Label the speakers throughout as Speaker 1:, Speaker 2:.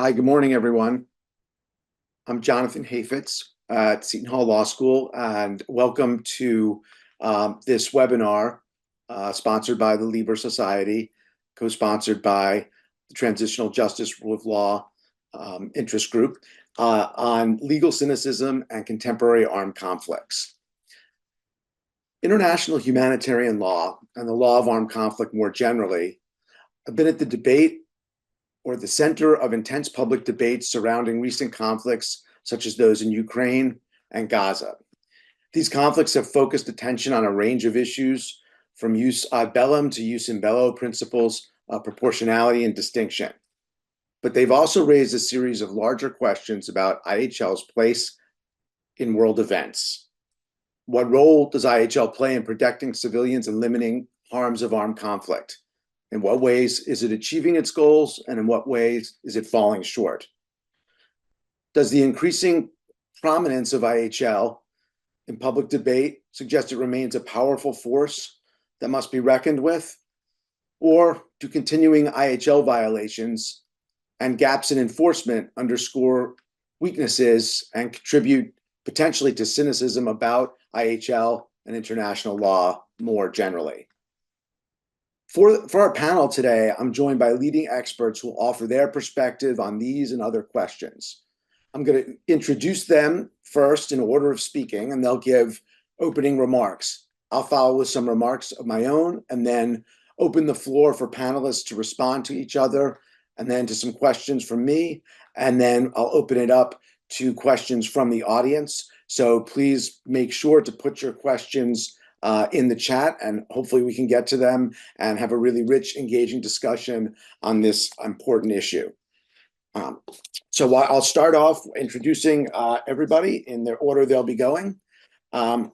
Speaker 1: Hi, good morning, everyone. I'm Jonathan Hafetz at Seton Hall Law School, and welcome to this webinar sponsored by the Lieber Society, co-sponsored by the Transitional Justice Rule of Law Interest Group on legal cynicism and contemporary armed conflicts. International humanitarian law and the law of armed conflict more generally have been at the debate or the center of intense public debates surrounding recent conflicts, such as those in Ukraine and Gaza. These conflicts have focused attention on a range of issues, from jus ad bellum to jus in bello principles of proportionality and distinction. But they've also raised a series of larger questions about IHL's place in world events. What role does IHL play in protecting civilians and limiting harms of armed conflict? In what ways is it achieving its goals, and in what ways is it falling short? Does the increasing prominence of IHL in public debate suggest it remains a powerful force that must be reckoned with? Or do continuing IHL violations and gaps in enforcement underscore weaknesses and contribute potentially to cynicism about IHL and international law more generally? For our panel today, I'm joined by leading experts who will offer their perspective on these and other questions. I'm going to introduce them first in order of speaking, and they'll give opening remarks. I'll follow with some remarks of my own, and then open the floor for panelists to respond to each other, and then to some questions from me, and then I'll open it up to questions from the audience. So please make sure to put your questions in the chat, and hopefully we can get to them and have a really rich, engaging discussion on this important issue. So I'll start off introducing everybody in the order they'll be going.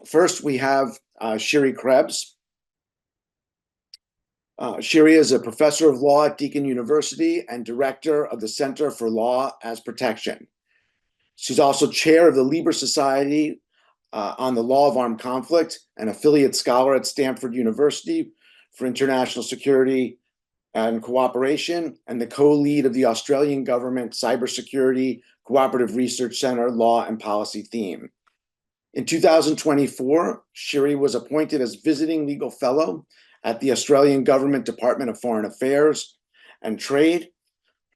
Speaker 1: First, we have Shiri Krebs. Shiri is a professor of law at Deakin University and director of the Center for Law as Protection. She's also chair of the Lieber Society on the law of armed conflict, an affiliate scholar at Stanford University for international security and cooperation, and the co-lead of the Australian Government Cybersecurity Cooperative Research Center Law and Policy Theme. In 2024, Shiri was appointed as visiting legal fellow at the Australian Government Department of Foreign Affairs and Trade.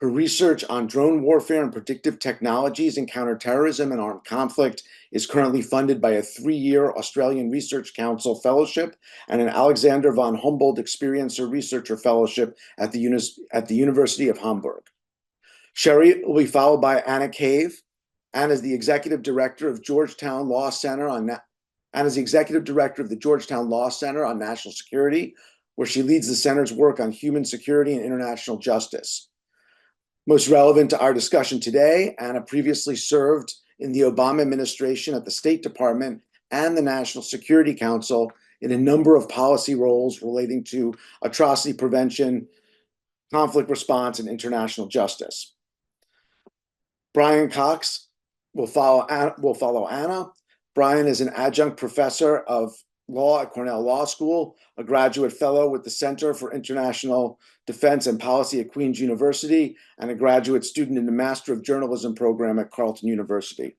Speaker 1: Her research on drone warfare and predictive technologies in counterterrorism and armed conflict is currently funded by a 3-year Australian Research Council fellowship and an Alexander von Humboldt Experiencer Researcher Fellowship at the University of Hamburg. Shiri will be followed by Anna Cave. Anna is the executive director of Georgetown Law Center on the Georgetown Law Center on National Security, where she leads the center's work on human security and international justice. Most relevant to our discussion today, Anna previously served in the Obama administration at the State Department and the National Security Council in a number of policy roles relating to atrocity prevention, conflict response, and international justice. Brian Cox will follow Anna. Brian is an adjunct professor of law at Cornell Law School, a graduate fellow with the Center for International Defense and Policy at Queen's University, and a graduate student in the Master of Journalism program at Carleton University.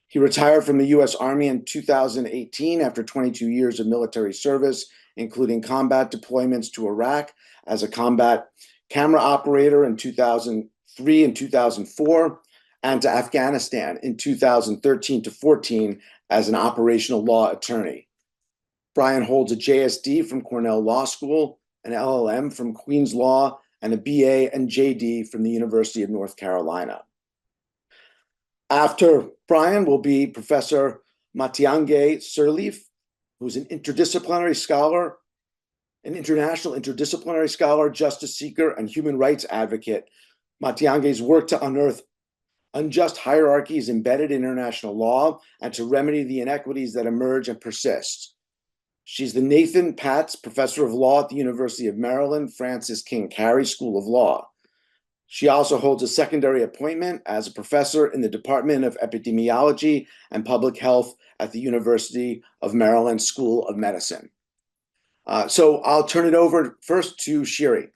Speaker 1: He retired from the U.S. Army in 2018 after 22 years of military service, including combat deployments to Iraq as a combat camera operator in 2003 and 2004, and to Afghanistan in 2013 to 14 as an operational law attorney. Brian holds a JSD from Cornell Law School, an LLM from Queen's Law, and a BA and JD from the University of North Carolina. After Brian will be Professor Matiange Sirleaf, who's an interdisciplinary scholar, an international interdisciplinary scholar, justice seeker, and human rights advocate. Matiange's work to unearth unjust hierarchies embedded in international law and to remedy the inequities that emerge and persist. She's the Nathan Patz Professor of Law at the University of Maryland, Francis King Carey School of Law. She also holds a secondary appointment as a professor in the Department of Epidemiology and Public Health at the University of Maryland School of Medicine. So I'll turn it over first to Shiri.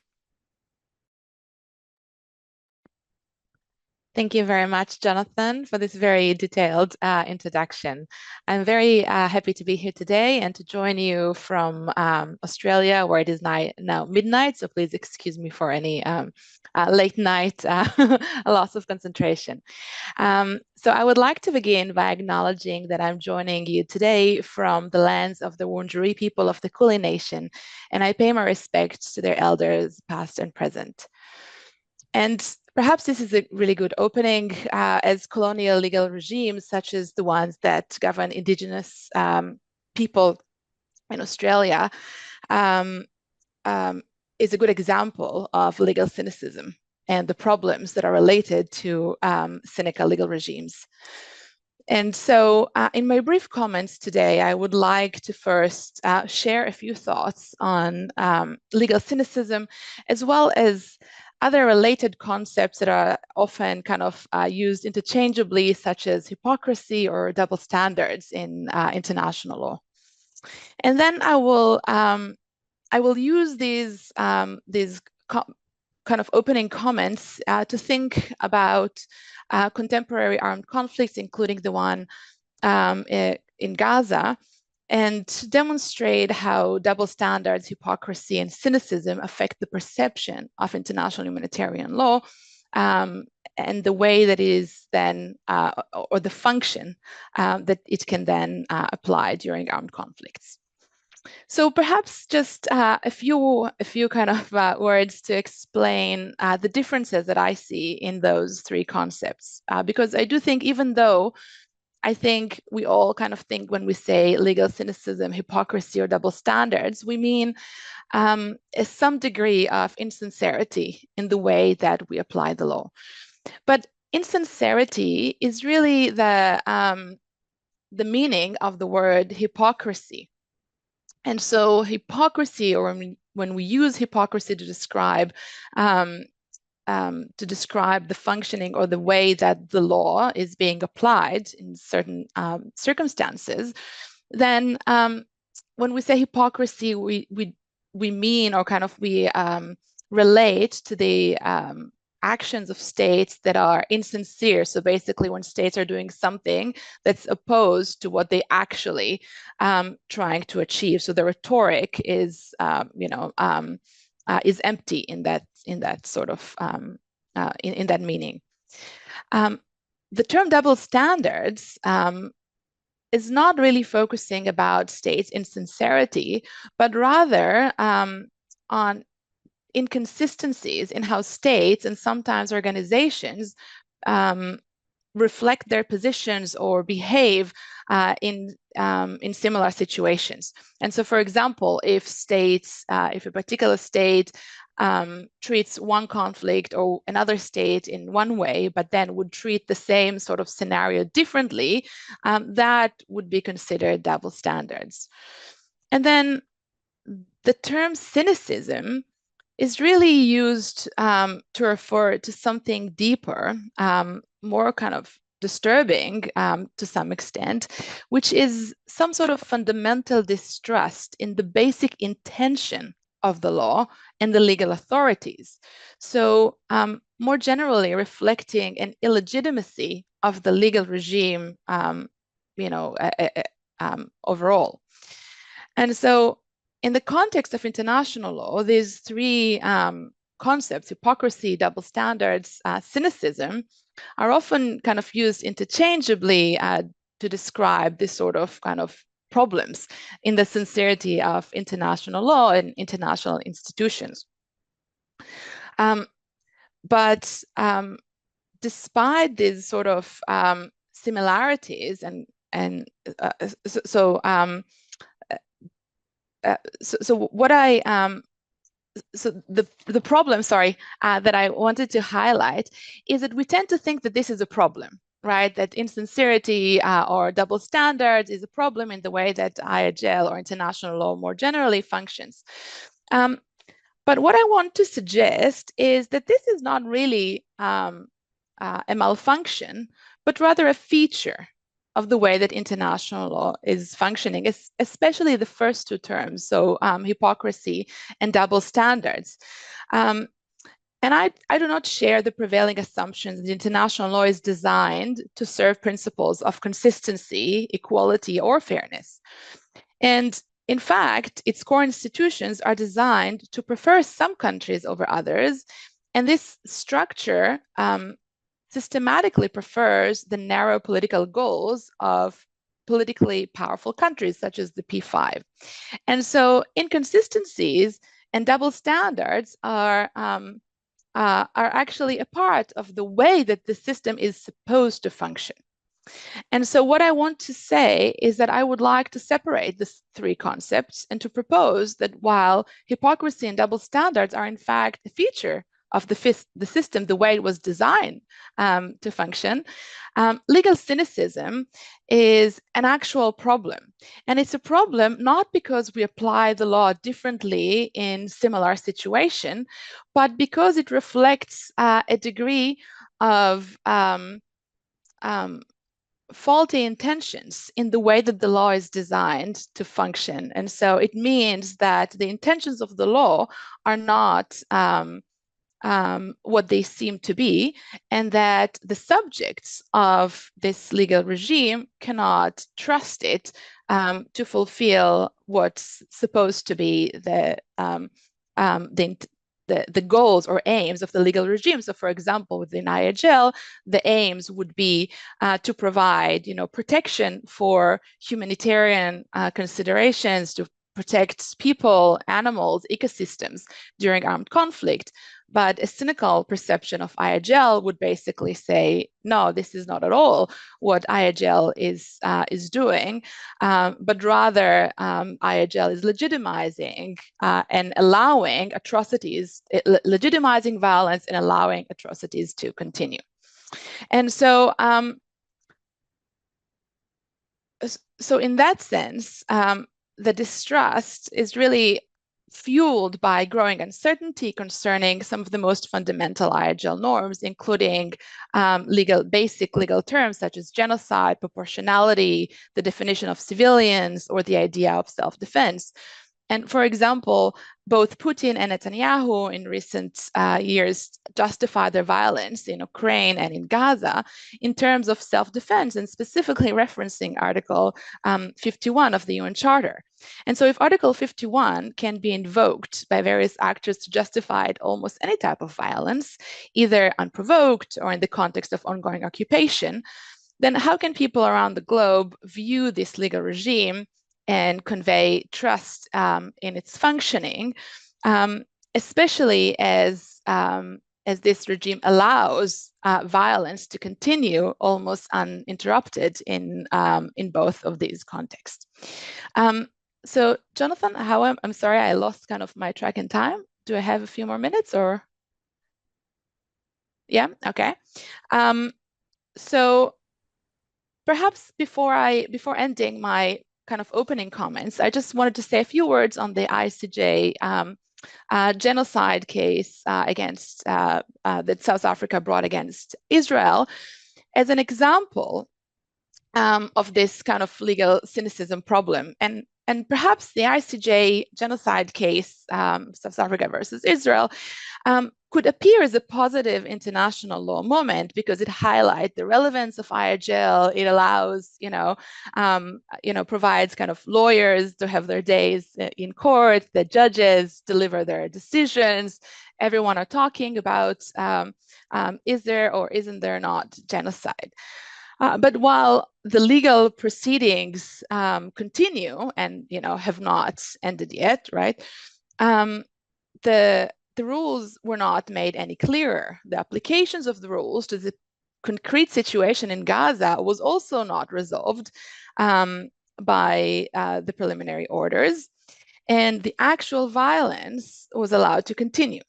Speaker 2: Thank you very much, Jonathan, for this very detailed introduction. I'm very happy to be here today and to join you from Australia, where it is now midnight. So please excuse me for any late night loss of concentration. So I would like to begin by acknowledging that I'm joining you today from the lands of the Wurundjeri people of the Kulin Nation, and I pay my respects to their elders, past and present. And perhaps this is a really good opening, as colonial legal regimes, such as the ones that govern Indigenous people in Australia, is a good example of legal cynicism and the problems that are related to cynical legal regimes. And so in my brief comments today, I would like to first share a few thoughts on legal cynicism, as well as other related concepts that are often kind of used interchangeably, such as hypocrisy or double standards in international law. And then I will use these kind of opening comments to think about contemporary armed conflicts, including the one in Gaza, and to demonstrate how double standards, hypocrisy, and cynicism affect the perception of international humanitarian law, and the way that it is then, or the function that it can then apply during armed conflicts. So perhaps just a few kind of words to explain the differences that I see in those three concepts, because I do think, even though I think we all kind of think when we say legal cynicism, hypocrisy, or double standards, we mean some degree of insincerity in the way that we apply the law. But insincerity is really the meaning of the word hypocrisy. And so hypocrisy, or when we use hypocrisy to describe the functioning or the way that the law is being applied in certain circumstances, then when we say hypocrisy, we mean, or kind of we relate to the actions of states that are insincere. So basically, when states are doing something that's opposed to what they actually trying to achieve. So the rhetoric is, is empty in that sort of in that meaning. The term double standards is not really focusing about states' insincerity, but rather on inconsistencies in how states and sometimes organizations reflect their positions or behave in similar situations. And so, for example, if a particular state treats one conflict or another state in one way, but then would treat the same sort of scenario differently, that would be considered double standards. And then the term cynicism is really used to refer to something deeper, more kind of disturbing to some extent, which is some sort of fundamental distrust in the basic intention of the law and the legal authorities. So more generally reflecting an illegitimacy of the legal regime, overall. And so in the context of international law, these three concepts, hypocrisy, double standards, cynicism, are often kind of used interchangeably to describe this sort of kind of problems in the sincerity of international law and international institutions. But despite these sort of similarities the problem, that I wanted to highlight is that we tend to think that this is a problem, right? That insincerity or double standards is a problem in the way that IHL or international law more generally functions. But what I want to suggest is that this is not really a malfunction, but rather a feature of the way that international law is functioning, especially the first two terms, so hypocrisy and double standards. And And I do not share the prevailing assumptions that international law is designed to serve principles of consistency, equality, or fairness. And in fact, its core institutions are designed to prefer some countries over others. And this structure systematically prefers the narrow political goals of politically powerful countries, such as the P5. And so inconsistencies and double standards are actually a part of the way that the system is supposed to function. And so what I want to say is that I would like to separate these three concepts and to propose that while hypocrisy and double standards are in fact a feature of the system, the way it was designed to function, legal cynicism is an actual problem. And it's a problem not because we apply the law differently in similar situation, but because it reflects a degree of faulty intentions in the way that the law is designed to function. And so it means that the intentions of the law are not what they seem to be, and that the subjects of this legal regime cannot trust it to fulfill what's supposed to be the goals or aims of the legal regime. So, for example, within IHL, the aims would be to provide, protection for humanitarian considerations, to protect people, animals, ecosystems during armed conflict. But a cynical perception of IHL would basically say, no, this is not at all what IHL is doing, but rather IHL is legitimizing and allowing atrocities, legitimizing violence and allowing atrocities to continue. And so, so in that sense, the distrust is really fueled by growing uncertainty concerning some of the most fundamental IHL norms, including basic legal terms such as genocide, proportionality, the definition of civilians, or the idea of self-defense. And for example, both Putin and Netanyahu in recent years justified their violence in Ukraine and in Gaza in terms of self-defense, and specifically referencing Article 51 of the UN Charter. And so if Article 51 can be invoked by various actors to justify almost any type of violence, either unprovoked or in the context of ongoing occupation, then how can people around the globe view this legal regime and convey trust in its functioning, especially as this regime allows violence to continue almost uninterrupted in both of these contexts. So, Jonathan, I'm sorry, I lost kind of my track in time. Do I have a few more minutes or? Yeah, okay. So perhaps before ending my kind of opening comments, I just wanted to say a few words on the ICJ genocide case against that South Africa brought against Israel as an example of this kind of legal cynicism problem. And perhaps the ICJ genocide case, South Africa versus Israel, could appear as a positive international law moment because it highlights the relevance of IHL. It allows, provides kind of lawyers to have their days in court. The judges deliver their decisions. Everyone are talking about is there or isn't there not genocide. But while the legal proceedings continue and have not ended yet, right? The rules were not made any clearer. The applications of the rules to the concrete situation in Gaza was also not resolved by the preliminary orders, and the actual violence was allowed to continue.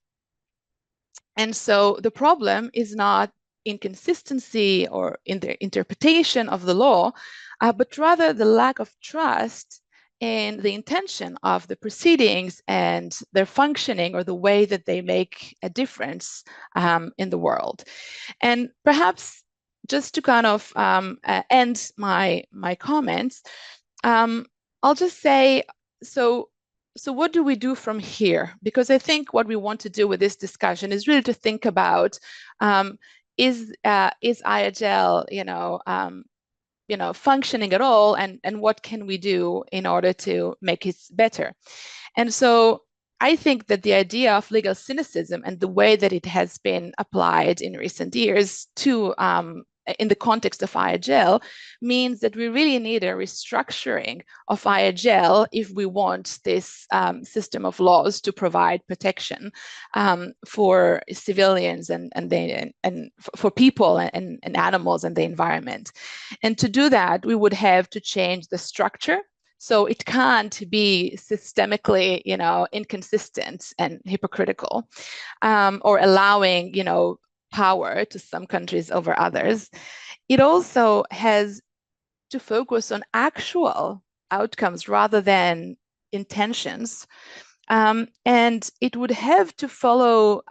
Speaker 2: And so the problem is not inconsistency or in the interpretation of the law, but rather the lack of trust in the intention of the proceedings and their functioning or the way that they make a difference in the world. And perhaps just to kind of end my comments, I'll just say, so so what do we do from here? Because I think what we want to do with this discussion is really to think about, is IHL, functioning at all, and what can we do in order to make it better? And so I think that the idea of legal cynicism and the way that it has been applied in recent years to in the context of IHL means that we really need a restructuring of IHL if we want this system of laws to provide protection for civilians and for people and animals and the environment. And to do that, we would have to change the structure. So it can't be systemically, inconsistent and hypocritical, or allowing, power to some countries over others. It also has to focus on actual outcomes rather than intentions. And it would have to follow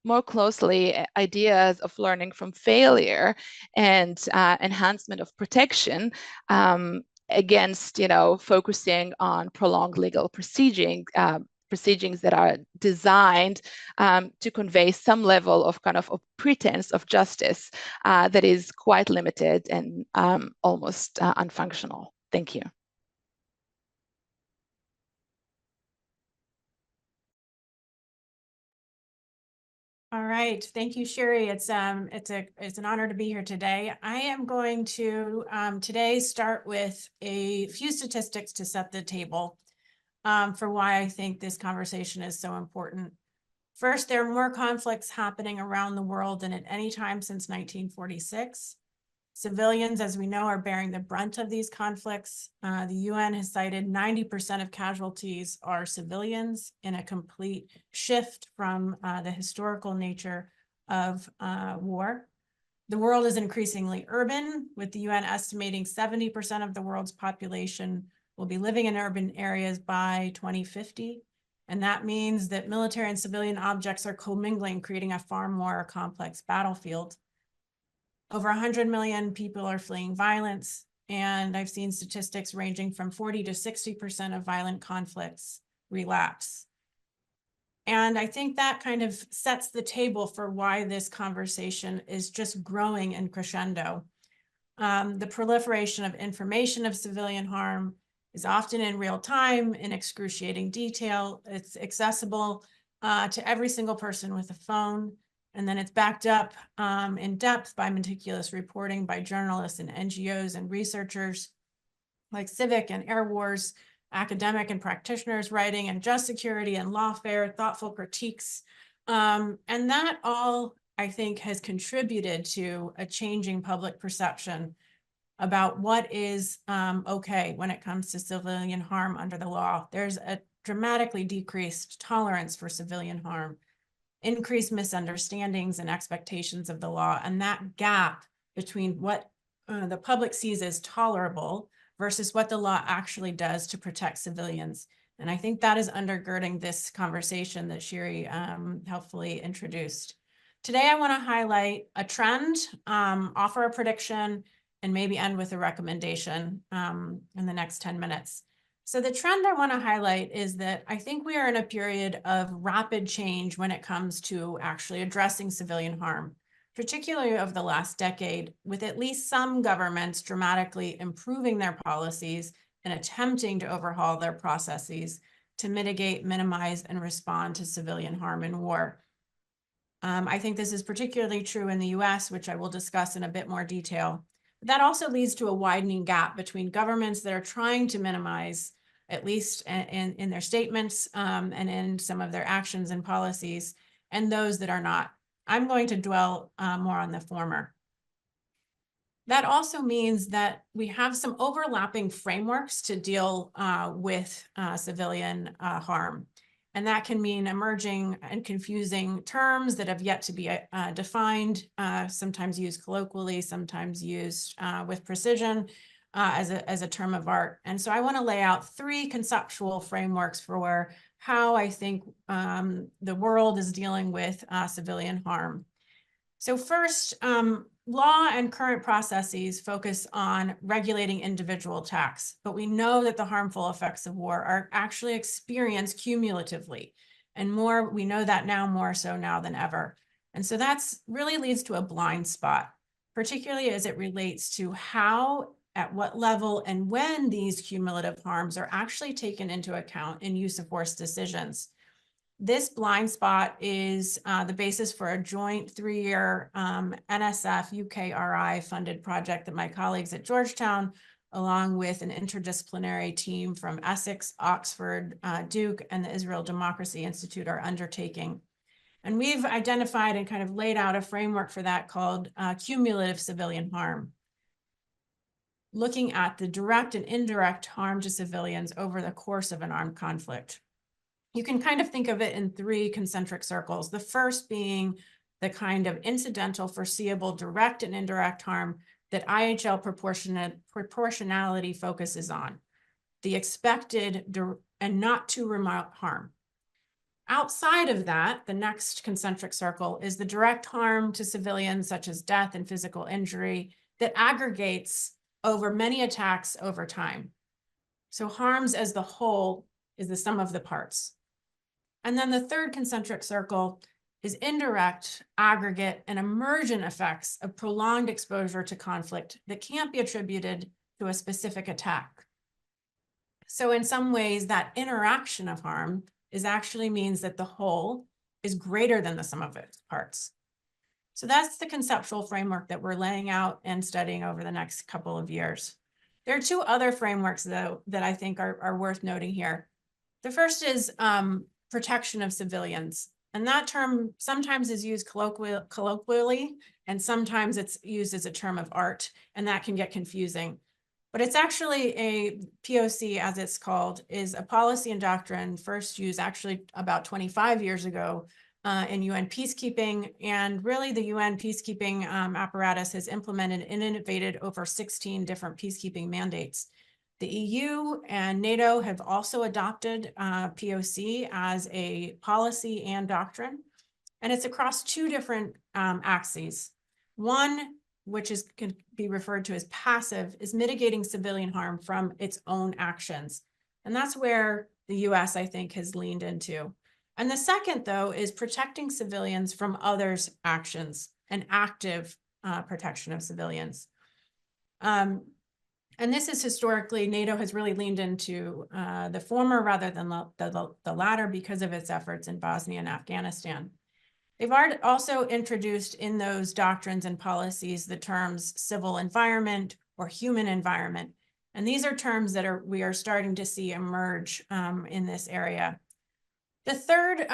Speaker 2: more closely ideas of learning from failure and enhancement of protection, against, focusing on prolonged legal proceedings that are designed to convey some level of kind of pretense of justice that is quite limited and almost unfunctional. Thank you.
Speaker 3: All right, thank you, Sherry. It's an honor to be here today. I am going to today start with a few statistics to set the table for why I think this conversation is so important. First, there are more conflicts happening around the world than at any time since 1946. Civilians, as we know, are bearing the brunt of these conflicts. The UN has cited 90% of casualties are civilians, in a complete shift from the historical nature of war. The world is increasingly urban, with the UN estimating 70% of the world's population will be living in urban areas by 2050. And that means that military and civilian objects are commingling, creating a far more complex battlefield. Over 100 million people are fleeing violence, and I've seen statistics ranging from 40 to 60% of violent conflicts relapse. And I think that kind of sets the table for why this conversation is just growing in crescendo. The proliferation of information of civilian harm is often in real time, in excruciating detail. It's accessible to every single person with a phone. And then it's backed up in depth by meticulous reporting by journalists and NGOs and researchers like Civic and Air Wars, academic and practitioners writing, and Just Security and Lawfare, thoughtful critiques. And that all, I think, has contributed to a changing public perception about what is okay when it comes to civilian harm under the law. There's a dramatically decreased tolerance for civilian harm, increased misunderstandings and expectations of the law, and that gap between what the public sees as tolerable versus what the law actually does to protect civilians. And I think that is undergirding this conversation that Sherry helpfully introduced. Today, I want to highlight a trend, offer a prediction, and maybe end with a recommendation in the next 10 minutes. So the trend I want to highlight is that I think we are in a period of rapid change when it comes to actually addressing civilian harm, particularly over the last decade, with at least some governments dramatically improving their policies and attempting to overhaul their processes to mitigate, minimize, and respond to civilian harm in war. I think this is particularly true in the US, which I will discuss in a bit more detail. That also leads to a widening gap between governments that are trying to minimize, at least in their statements and in some of their actions and policies, and those that are not. I'm going to dwell more on the former. That also means that we have some overlapping frameworks to deal with civilian harm. And that can mean emerging and confusing terms that have yet to be defined, sometimes used colloquially, sometimes used with precision as a term of art. And so I want to lay out three conceptual frameworks for how I think the world is dealing with civilian harm. So first, law and current processes focus on regulating individual attacks, but we know that the harmful effects of war are actually experienced cumulatively. And we know that now more so now than ever. And so that's really leads to a blind spot, particularly as it relates to how, at what level, and when these cumulative harms are actually taken into account in use of force decisions. This blind spot is the basis for a joint 3-year NSF UKRI funded project that my colleagues at Georgetown, along with an interdisciplinary team from Essex, Oxford, Duke, and the Israel Democracy Institute are undertaking. And we've identified and kind of laid out a framework for that called cumulative civilian harm, looking at the direct and indirect harm to civilians over the course of an armed conflict. You can kind of think of it in 3 concentric circles. The first being the kind of incidental, foreseeable, direct and indirect harm that IHL proportionality focuses on. The expected and not too remote harm. Outside of that, the next concentric circle is the direct harm to civilians, such as death and physical injury, that aggregates over many attacks over time. So harms as the whole is the sum of the parts. And then the third concentric circle is indirect, aggregate, and emergent effects of prolonged exposure to conflict that can't be attributed to a specific attack. So in some ways, that interaction of harm actually means that the whole is greater than the sum of its parts. So that's the conceptual framework that we're laying out and studying over the next couple of years. There are 2 other frameworks, though, that I think are worth noting here. The first is protection of civilians. And that term sometimes is used colloquially, and sometimes it's used as a term of art, and that can get confusing. But it's actually a POC, as it's called, is a policy and doctrine first used actually about 25 years ago in UN peacekeeping. And really the UN peacekeeping apparatus has implemented and innovated over 16 different peacekeeping mandates. The EU and NATO have also adopted POC as a policy and doctrine, and it's across 2 different axes. One, which can be referred to as passive, is mitigating civilian harm from its own actions. And that's where the US, I think, has leaned into. And the second, though, is protecting civilians from others' actions, and active protection of civilians. And this is historically, NATO has really leaned into the former rather than the latter because of its efforts in Bosnia and Afghanistan. They've also introduced in those doctrines and policies the terms civil environment or human environment. And these are terms that we are starting to see emerge in this area. The third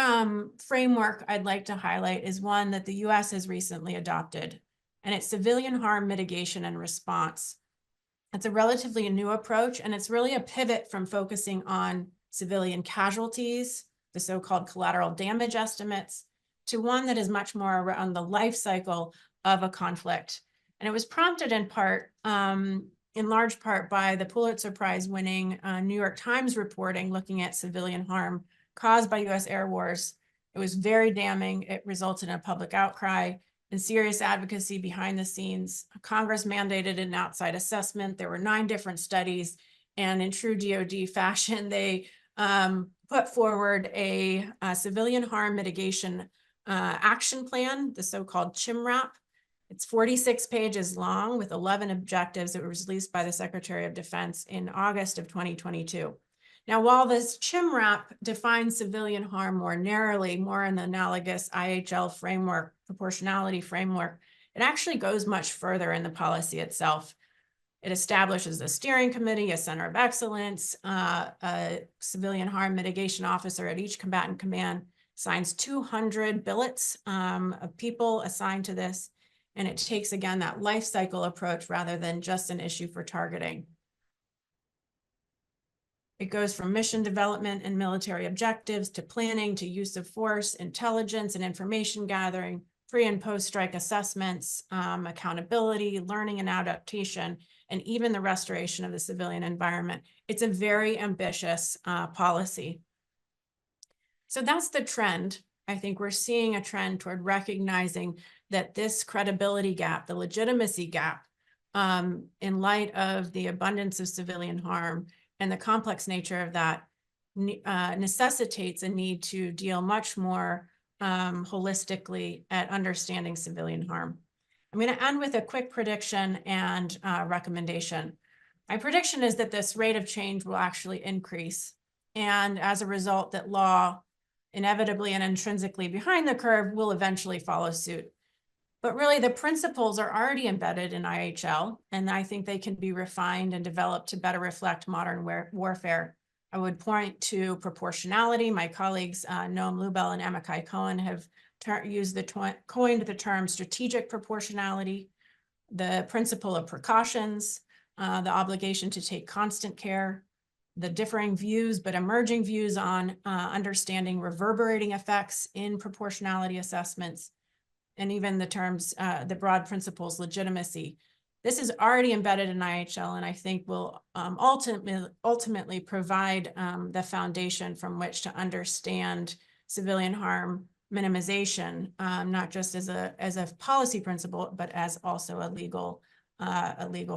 Speaker 3: framework I'd like to highlight is one that the US has recently adopted, and it's civilian harm mitigation and response. It's a relatively new approach, and it's really a pivot from focusing on civilian casualties, the so-called collateral damage estimates, to one that is much more around the life cycle of a conflict. And it was prompted in large part by the Pulitzer Prize winning New York Times reporting looking at civilian harm caused by US air wars. It was very damning. It resulted in a public outcry and serious advocacy behind the scenes. Congress mandated an outside assessment. There were 9 different studies, and in true DoD fashion, they put forward a civilian harm mitigation action plan, the so-called CHIMRAP. It's 46 pages long with 11 objectives that was released by the Secretary of Defense in August of 2022. Now, while this CHIMRAP defines civilian harm more narrowly, more in the analogous IHL framework, proportionality framework, it actually goes much further in the policy itself. It establishes a steering committee, a center of excellence, a civilian harm mitigation officer at each combatant command, assigns 200 billets of people assigned to this. And it takes, again, that life cycle approach rather than just an issue for targeting. It goes from mission development and military objectives to planning, to use of force, intelligence and information gathering, pre and post-strike assessments, accountability, learning and adaptation, and even the restoration of the civilian environment. It's a very ambitious policy. So that's the trend. I think we're seeing a trend toward recognizing that this credibility gap, the legitimacy gap, in light of the abundance of civilian harm and the complex nature of that, necessitates a need to deal much more holistically at understanding civilian harm. I'm going to end with a quick prediction and recommendation. My prediction is that this rate of change will actually increase, and as a result, that law, inevitably and intrinsically behind the curve, will eventually follow suit. But really, the principles are already embedded in IHL, and I think they can be refined and developed to better reflect modern warfare. I would point to proportionality. My colleagues Noam Lubell and Amikai Cohen have coined the term strategic proportionality, the principle of precautions, the obligation to take constant care, the differing views but emerging views on understanding reverberating effects in proportionality assessments, and even the terms, the broad principles, legitimacy. This is already embedded in IHL, and I think will ultimately provide the foundation from which to understand civilian harm minimization, not just as a policy principle, but as also a legal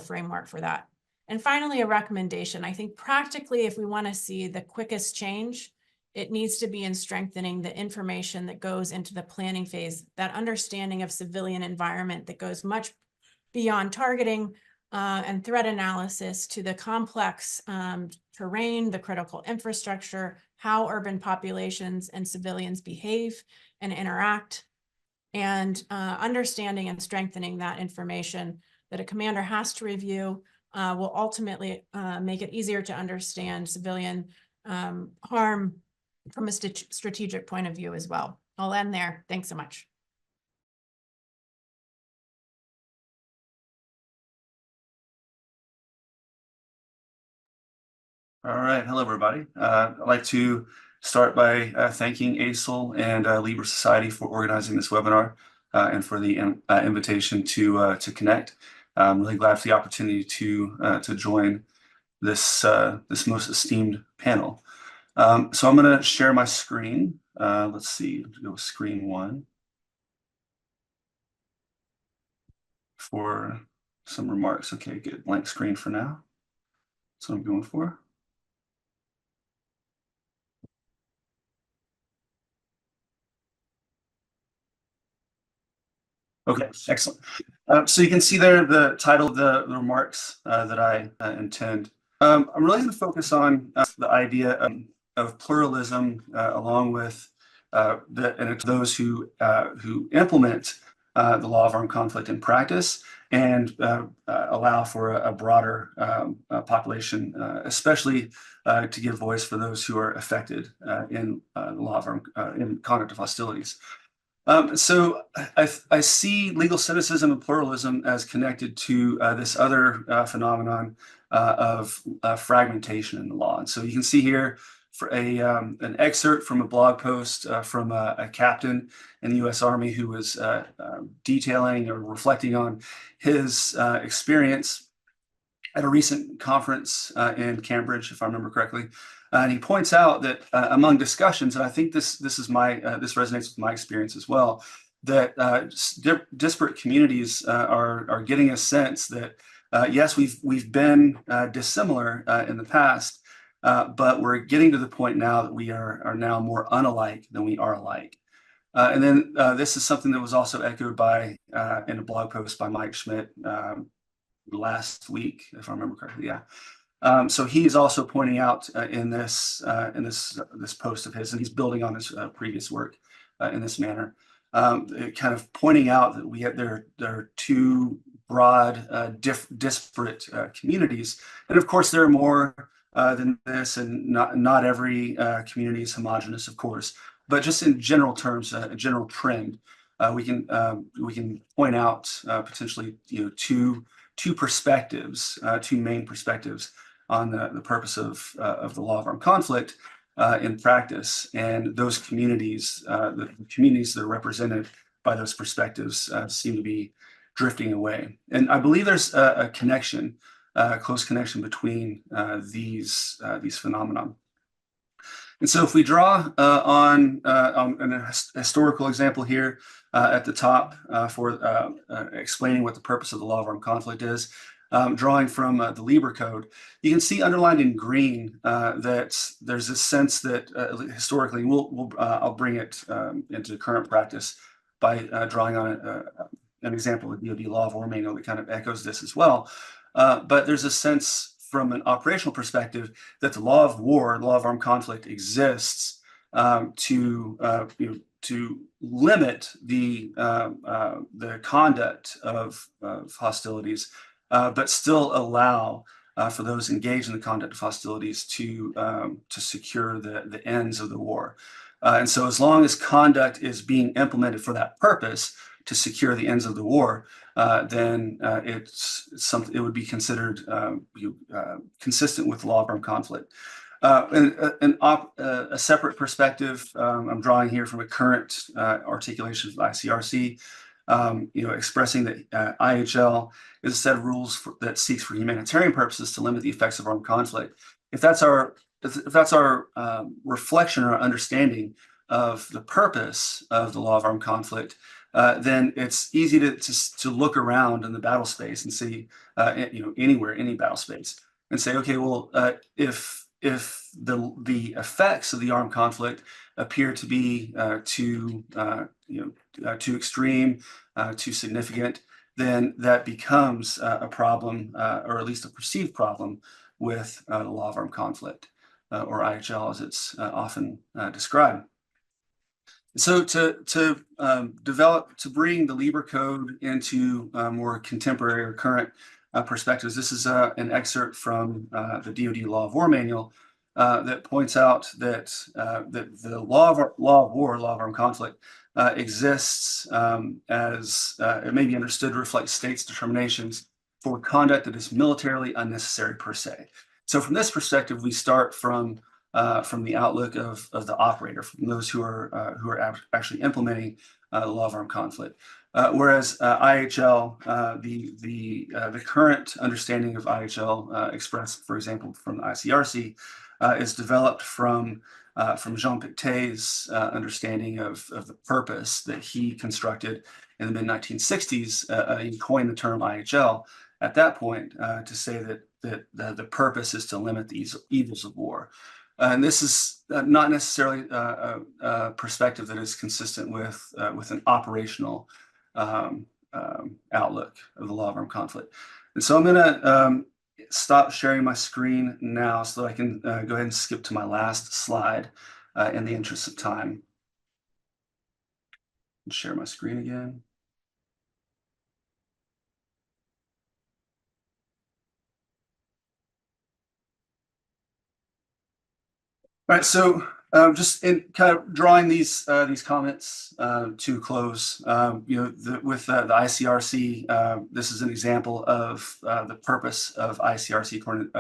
Speaker 3: framework for that. And finally, a recommendation. I think practically, if we want to see the quickest change, it needs to be in strengthening the information that goes into the planning phase, that understanding of civilian environment that goes much beyond targeting and threat analysis to the complex terrain, the critical infrastructure, how urban populations and civilians behave and interact, and understanding and strengthening that information that a commander has to review will ultimately make it easier to understand civilian harm from a strategic point of view as well. I'll end there. Thanks so much.
Speaker 4: All right. Hello, everybody. I'd like to start by thanking ASIL and Libre Society for organizing this webinar and for the invitation to connect. I'm really glad for the opportunity to join this most esteemed panel. So I'm going to share my screen. Let's see, go with screen 1 for some remarks. Okay, good. Blank screen for now. That's what I'm going for. Okay, excellent. So you can see there the title of the remarks that I intend. I'm really going to focus on the idea of pluralism along with those who implement the law of armed conflict in practice and allow for a broader population, especially to give voice for those who are affected in the law of in conduct of hostilities. So I see legal cynicism and pluralism as connected to this other phenomenon of fragmentation in the law. And so you can see here for an excerpt from a blog post from a captain in the U.S. Army who was detailing or reflecting on his experience at a recent conference in Cambridge, if I remember correctly. And he points out that among discussions, and I think this resonates with my experience as well, that disparate communities are getting a sense that yes, we've been dissimilar in the past, but we're getting to the point now that we are now more unalike than we are alike. And then this is something that was also echoed by in a blog post by Mike Schmidt last week, if I remember correctly. Yeah. So he's also pointing out in this post of his, and he's building on his previous work in this manner, kind of pointing out that there are two broad, disparate communities, and of course there are more than this, and not every community is homogenous, of course, but just in general terms, a general trend, we can point out potentially two perspectives, two main perspectives on the purpose of the law of armed conflict in practice, and those communities, the communities that are represented by those perspectives seem to be drifting away. And I believe there's a connection, a close connection between these phenomena. And so if we draw on a historical example here at the top for explaining what the purpose of the law of armed conflict is, drawing from the Lieber Code, you can see underlined in green that there's this sense that historically, I'll bring it into current practice by drawing on an example of the DoD Law of War Manual that kind of echoes this as well. But there's a sense from an operational perspective that the law of war, the law of armed conflict, exists to limit the conduct of hostilities, but still allow for those engaged in the conduct of hostilities to secure the ends of the war. And so as long as conduct is being implemented for that purpose, to secure the ends of the war, then it would be considered consistent with the law of armed conflict. A separate perspective I'm drawing here from a current articulation of the ICRC, expressing that IHL is a set of rules that seeks for humanitarian purposes to limit the effects of armed conflict. If that's our reflection or understanding of the purpose of the law of armed conflict, then it's easy to look around in the battle space and see, anywhere, any battle space, and say, okay, well, if the effects of the armed conflict appear to be too extreme, too significant, then that becomes a problem, or at least a perceived problem, with the law of armed conflict, or IHL as it's often described. So to bring the Lieber Code into more contemporary or current perspectives, this is an excerpt from the DoD Law of War Manual that points out that the law of war, law of armed conflict, exists as it may be understood to reflect states' determinations for conduct that is militarily unnecessary per se. So from this perspective, we start from the outlook of the operator, from those who are actually implementing the law of armed conflict. Whereas IHL, the current understanding of IHL expressed, for example, from the ICRC, is developed from Jean Pictet's understanding of the purpose that he constructed in the mid-1960s. He coined the term IHL at that point to say that the purpose is to limit these evils of war. And this is not necessarily a perspective that is consistent with an operational outlook of the law of armed conflict. And so I'm going to stop sharing my screen now so that I can go ahead and skip to my last slide in the interest of time. And share my screen again. All right, so just in kind of drawing these comments to a close, with the ICRC, this is an example of the purpose of ICRC,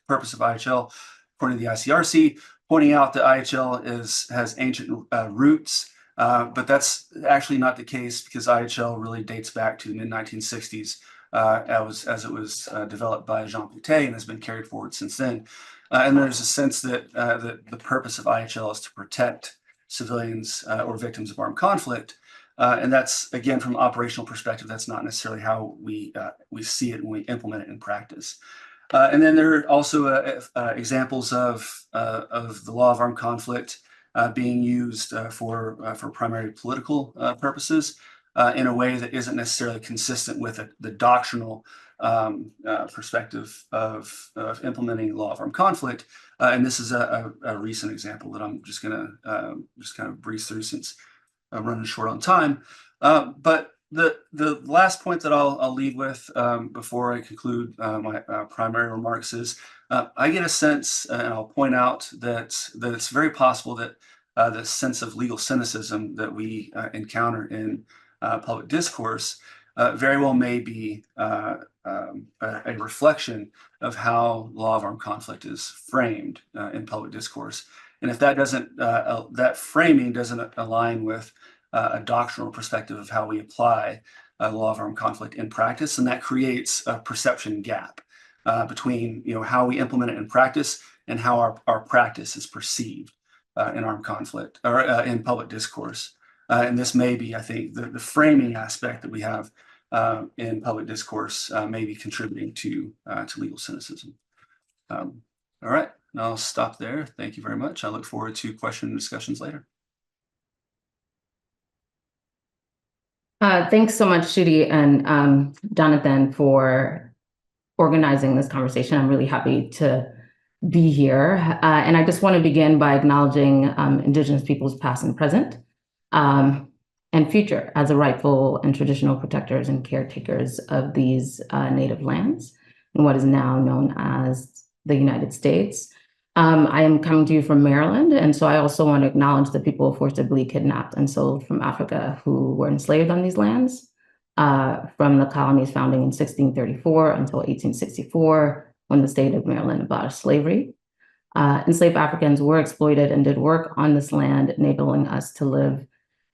Speaker 4: purpose of IHL, according to the ICRC, pointing out that IHL has ancient roots, but that's actually not the case because IHL really dates back to the mid-1960s as it was developed by Jean Pictet and has been carried forward since then. And there's a sense that the purpose of IHL is to protect civilians or victims of armed conflict. And that's, again, from an operational perspective, that's not necessarily how we see it when we implement it in practice. And then there are also examples of the law of armed conflict being used for primarily political purposes in a way that isn't necessarily consistent with the doctrinal perspective of implementing law of armed conflict. And this is a recent example that I'm just going to just kind of breeze through since I'm running short on time. But the last point that I'll leave with before I conclude my primary remarks is I get a sense, and I'll point out that it's very possible that the sense of legal cynicism that we encounter in public discourse very well may be a reflection of how law of armed conflict is framed in public discourse. And if that doesn't, that framing doesn't align with a doctrinal perspective of how we apply the law of armed conflict in practice, and that creates a perception gap between how we implement it in practice and how our practice is perceived. in armed conflict or in public discourse. And this may be, I think, the framing aspect that we have in public discourse may be contributing to legal cynicism. All right, and I'll stop there. Thank you very much. I look forward to question and discussions later.
Speaker 5: Thanks so much, Shudi and Jonathan, for organizing this conversation. I'm really happy to be here. And I just want to begin by acknowledging Indigenous peoples past and present and future as the rightful and traditional protectors and caretakers of these native lands in what is now known as the United States. I am coming to you from Maryland, and so I also want to acknowledge the people forcibly kidnapped and sold from Africa who were enslaved on these lands from the colony's founding in 1634 until 1864, when the state of Maryland abolished slavery. Enslaved Africans were exploited and did work on this land, enabling us to live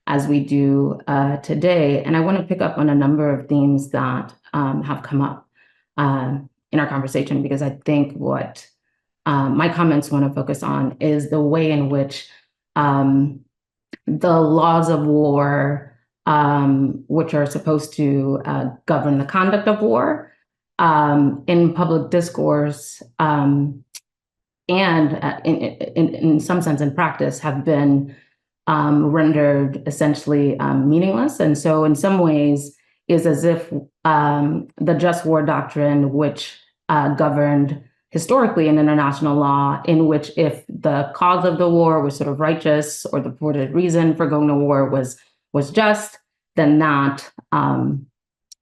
Speaker 5: as we do today. And I want to pick up on a number of themes that have come up in our conversation, because I think what my comments want to focus on is the way in which the laws of war, which are supposed to govern the conduct of war in public discourse, and in some sense in practice, have been rendered essentially meaningless. And so in some ways is as if the just war doctrine, which governed historically in international law, in which if the cause of the war was sort of righteous or the purported reason for going to war was just, then that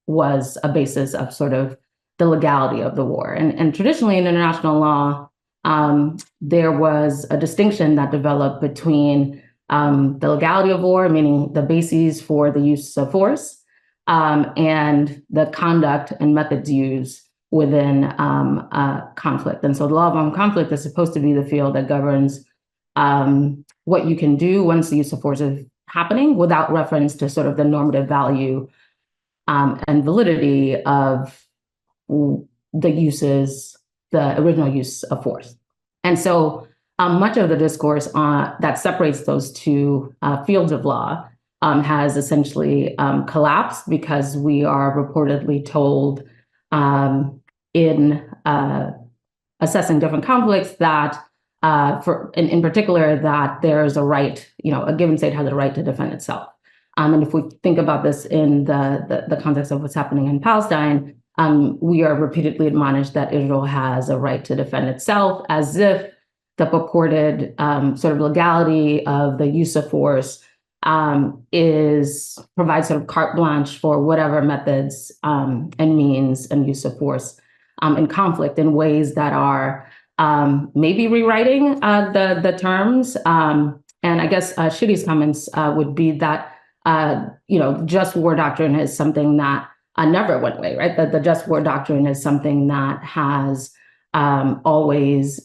Speaker 5: was a basis of sort of the legality of the war. And traditionally in international law, there was a distinction that developed between the legality of war, meaning the bases for the use of force, and the conduct and methods used within conflict. And so the law of armed conflict is supposed to be the field that governs what you can do once the use of force is happening, without reference to sort of the normative value and validity of the uses, the original use of force. And so much of the discourse that separates those two fields of law has essentially collapsed, because we are reportedly told in assessing different conflicts that, in particular, that there's a right, a given state has a right to defend itself. And if we think about this in the context of what's happening in Palestine, we are repeatedly admonished that Israel has a right to defend itself, as if the purported sort of legality of the use of force provides sort of carte blanche for whatever methods and means and use of force in conflict, in ways that are maybe rewriting the terms. And I guess Shudi's comments would be that just war doctrine is something that never went away, right? That the just war doctrine is something that has always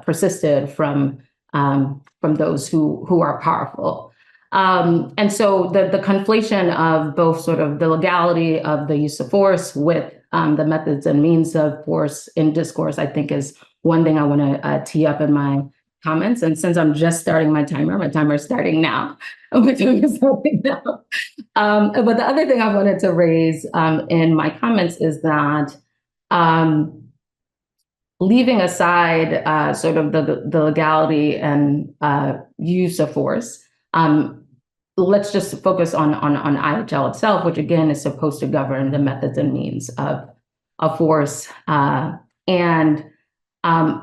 Speaker 5: persisted from those who are powerful. And so the conflation of both sort of the legality of the use of force with the methods and means of force in discourse, I think, is one thing I want to tee up in my comments. And since I'm just starting my timer is starting now. But the other thing I wanted to raise in my comments is that leaving aside sort of the legality and use of force, let's just focus on IHL itself, which again is supposed to govern the methods and means of force. And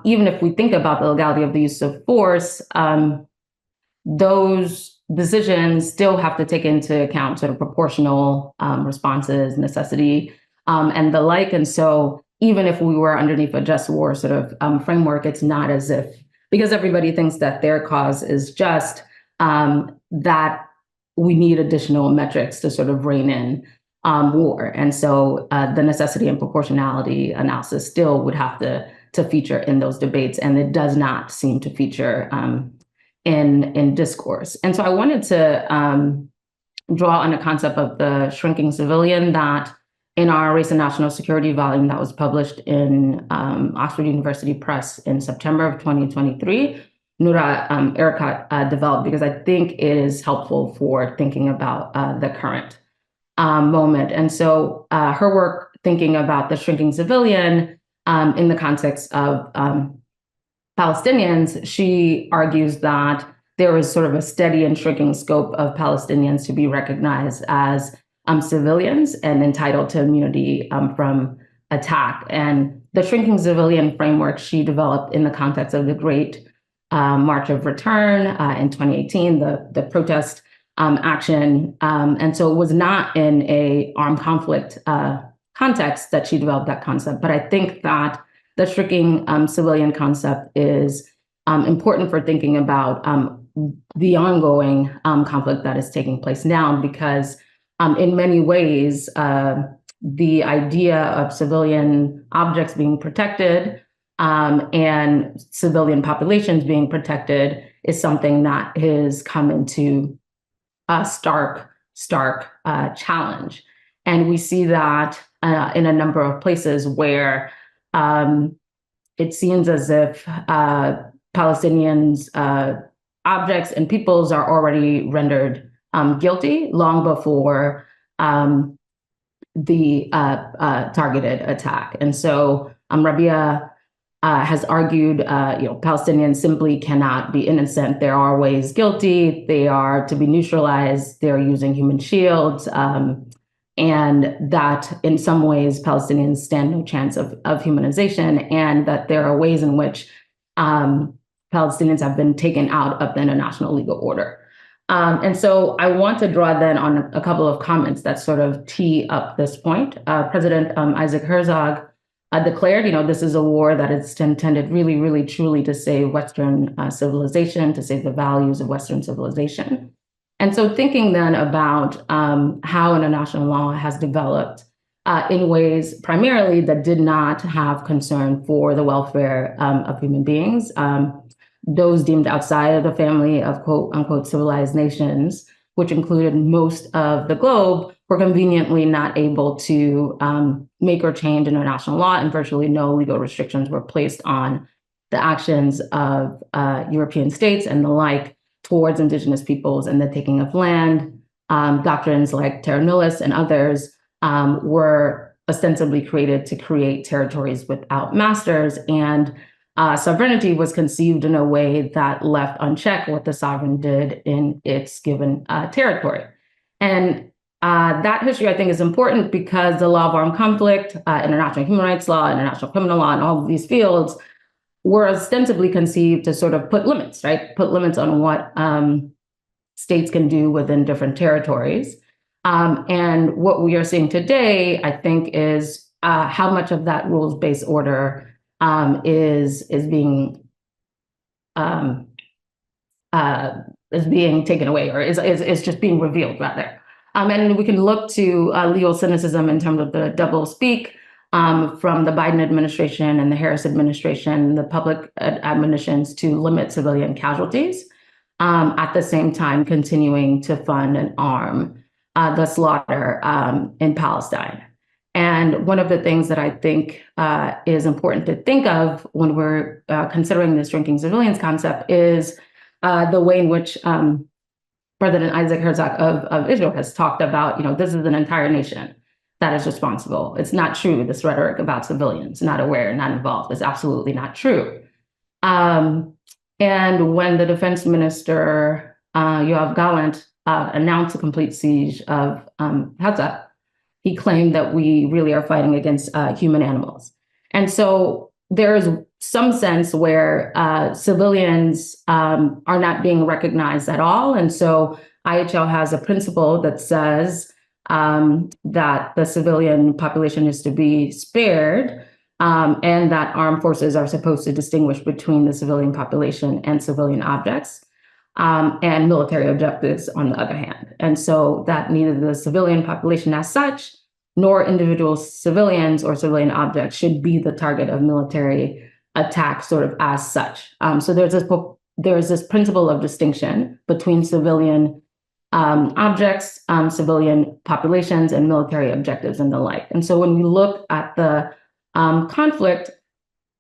Speaker 5: even if we think about the legality of the use of force, those decisions still have to take into account sort of proportional responses, necessity, and the like. And so even if we were underneath a just war sort of framework, it's not as if, because everybody thinks that their cause is just, that we need additional metrics to sort of rein in war. And so the necessity and proportionality analysis still would have to feature in those debates, and it does not seem to feature in discourse. And so I wanted to draw on a concept of the shrinking civilian that in our Race and National Security volume that was published in Oxford University Press in September of 2023, Nura Erakat developed, because I think it is helpful for thinking about the current moment. And so her work thinking about the shrinking civilian in the context of Palestinians, she argues that there is sort of a steady and shrinking scope of Palestinians to be recognized as civilians and entitled to immunity from attack. And the shrinking civilian framework she developed in the context of the Great March of Return in 2018, the protest action. And so it was not in a armed conflict context that she developed that concept. But I think that the shrinking civilian concept is important for thinking about the ongoing conflict that is taking place now, because in many ways, the idea of civilian objects being protected and civilian populations being protected is something that has come into a stark challenge. And we see that in a number of places where it seems as if Palestinians, objects and peoples are already rendered guilty long before the targeted attack. And so Rabia has argued, Palestinians simply cannot be innocent. They're always guilty. They are to be neutralized. They're using human shields. And that in some ways, Palestinians stand no chance of humanization, and that there are ways in which Palestinians have been taken out of the international legal order. And so I want to draw then on a couple of comments that sort of tee up this point. President Isaac Herzog declared, this is a war that is intended really, really, truly to save Western civilization, to save the values of Western civilization. And so thinking then about how international law has developed in ways primarily that did not have concern for the welfare of human beings, those deemed outside of the family of quote unquote civilized nations, which included most of the globe, were conveniently not able to make or change international law, and virtually no legal restrictions were placed on the actions of European states and the like towards indigenous peoples and the taking of land. Doctrines like terra nullius and others were ostensibly created to create territories without masters, and sovereignty was conceived in a way that left unchecked what the sovereign did in its given territory. And that history, I think, is important because the law of armed conflict, international human rights law, international criminal law, and all of these fields were ostensibly conceived to sort of put limits, right? Put limits on what states can do within different territories. And what we are seeing today, I think, is how much of that rules-based order is being taken away, or is just being revealed, rather. And we can look to legal cynicism in terms of the double speak from the Biden administration and the Harris administration, the public admonitions to limit civilian casualties, at the same time continuing to fund and arm the slaughter in Palestine. And one of the things that I think is important to think of when we're considering this shrinking civilians concept is the way in which President Isaac Herzog of Israel has talked about, this is an entire nation that is responsible. It's not true, this rhetoric about civilians, not aware, not involved, is absolutely not true. And when the defense minister, Yoav Gallant, announced the complete siege of Gaza, he claimed that we really are fighting against human animals. And so there is some sense where civilians are not being recognized at all. And so IHL has a principle that says that the civilian population is to be spared, and that armed forces are supposed to distinguish between the civilian population and civilian objects, and military objectives on the other hand. And so that neither the civilian population as such, nor individual civilians or civilian objects should be the target of military attack sort of as such. So there's this principle of distinction between civilian objects, civilian populations, and military objectives and the like. And so when we look at the conflict,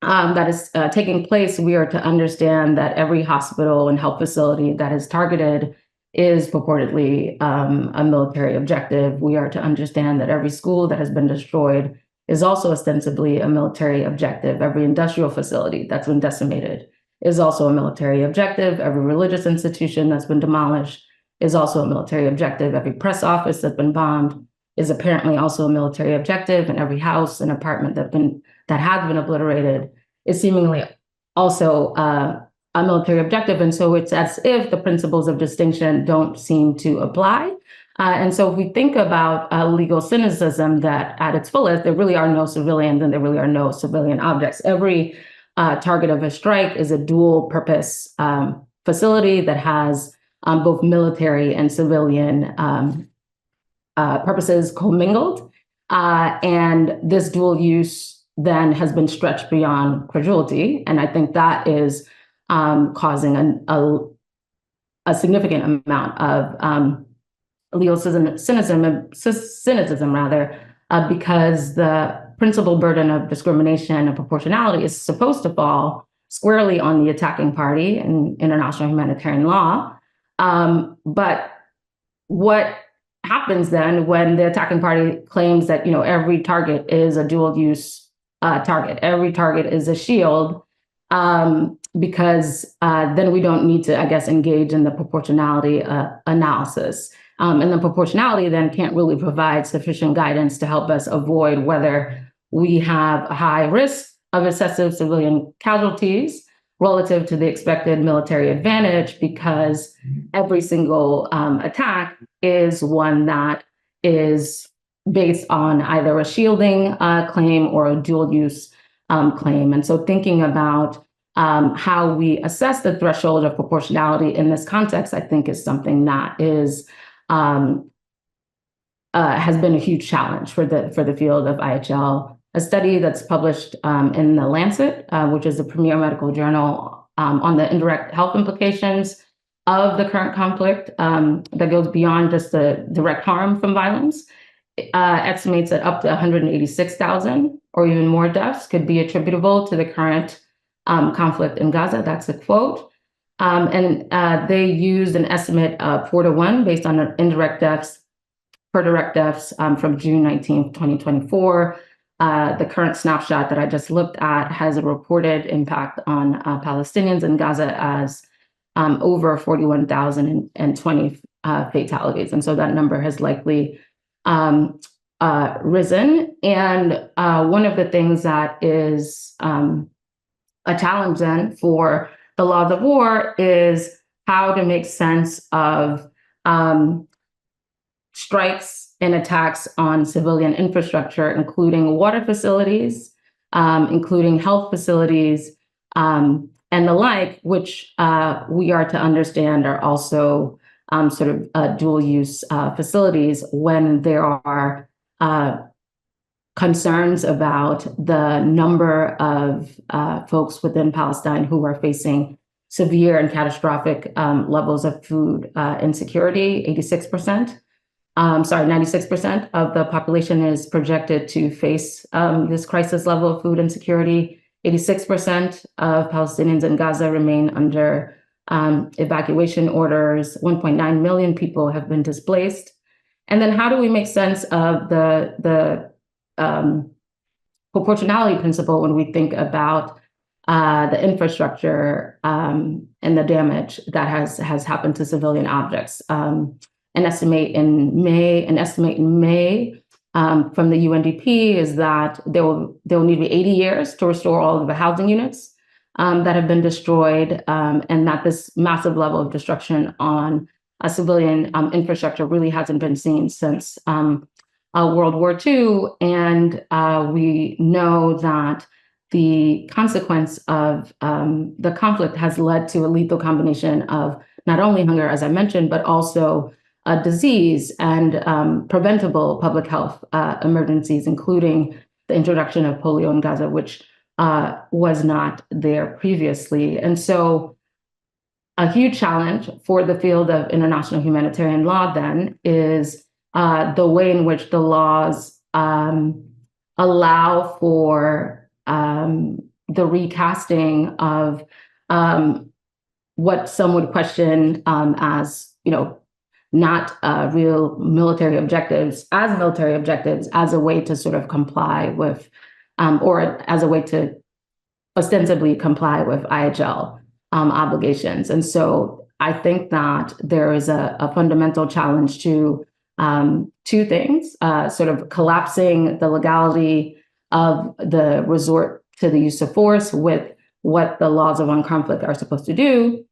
Speaker 5: that is taking place, we are to understand that every hospital and health facility that is targeted is purportedly a military objective. We are to understand that every school that has been destroyed is also ostensibly a military objective. Every industrial facility that's been decimated is also a military objective. Every religious institution that's been demolished is also a military objective. Every press office that's been bombed is apparently also a military objective, and every house and apartment that has been obliterated is seemingly also a military objective. And so it's as if the principles of distinction don't seem to apply. And so if we think about legal cynicism, that at its fullest, there really are no civilians and there really are no civilian objects. Every target of a strike is a dual purpose facility that has both military and civilian purposes commingled. And this dual use then has been stretched beyond credulity. And I think that is causing a significant amount of legal cynicism, because the principal burden of discrimination and proportionality is supposed to fall squarely on the attacking party in international humanitarian law. But what happens then when the attacking party claims that every target is a dual use target, every target is a shield, because then we don't need to, I guess, engage in the proportionality analysis. And the proportionality then can't really provide sufficient guidance to help us avoid whether we have a high risk of excessive civilian casualties relative to the expected military advantage, because every single attack is one that is based on either a shielding claim or a dual use claim. And so thinking about how we assess the threshold of proportionality in this context, I think is something that is has been a huge challenge for the field of IHL. A study that's published in The Lancet, which is the premier medical journal on the indirect health implications of the current conflict, that goes beyond just the direct harm from violence, estimates that up to 186,000 or even more deaths could be attributable to the current conflict in Gaza. That's a quote. And they used an estimate of 4-to-1 based on indirect deaths per direct deaths from June 19th, 2024. The current snapshot that I just looked at has a reported impact on Palestinians in Gaza as over 41,020 fatalities. And so that number has likely risen. And one of the things that is a challenge then for the laws of war is how to make sense of strikes and attacks on civilian infrastructure, including water facilities, including health facilities, and the like, which we are to understand are also sort of dual use facilities when there are concerns about the number of folks within Palestine who are facing severe and catastrophic levels of food insecurity. 96% of the population is projected to face this crisis level of food insecurity. 86% of Palestinians in Gaza remain under evacuation orders. 1.9 million people have been displaced. And then how do we make sense of the proportionality principle when we think about the infrastructure and the damage that has happened to civilian objects? An estimate in May from the UNDP is that there will need to be 80 years to restore all of the housing units that have been destroyed, and that this massive level of destruction on a civilian infrastructure really hasn't been seen since World War II. And we know that the consequence of the conflict has led to a lethal combination of not only hunger, as I mentioned, but also disease and preventable public health emergencies, including the introduction of polio in Gaza, which was not there previously. And so a huge challenge for the field of international humanitarian law then is the way in which the laws allow for the recasting of what some would question as, not real military objectives as a way to sort of comply with, or as a way to ostensibly comply with IHL obligations. And so I think that there is a fundamental challenge to two things, sort of collapsing the legality of the resort to the use of force with what the laws of armed conflict are supposed to do,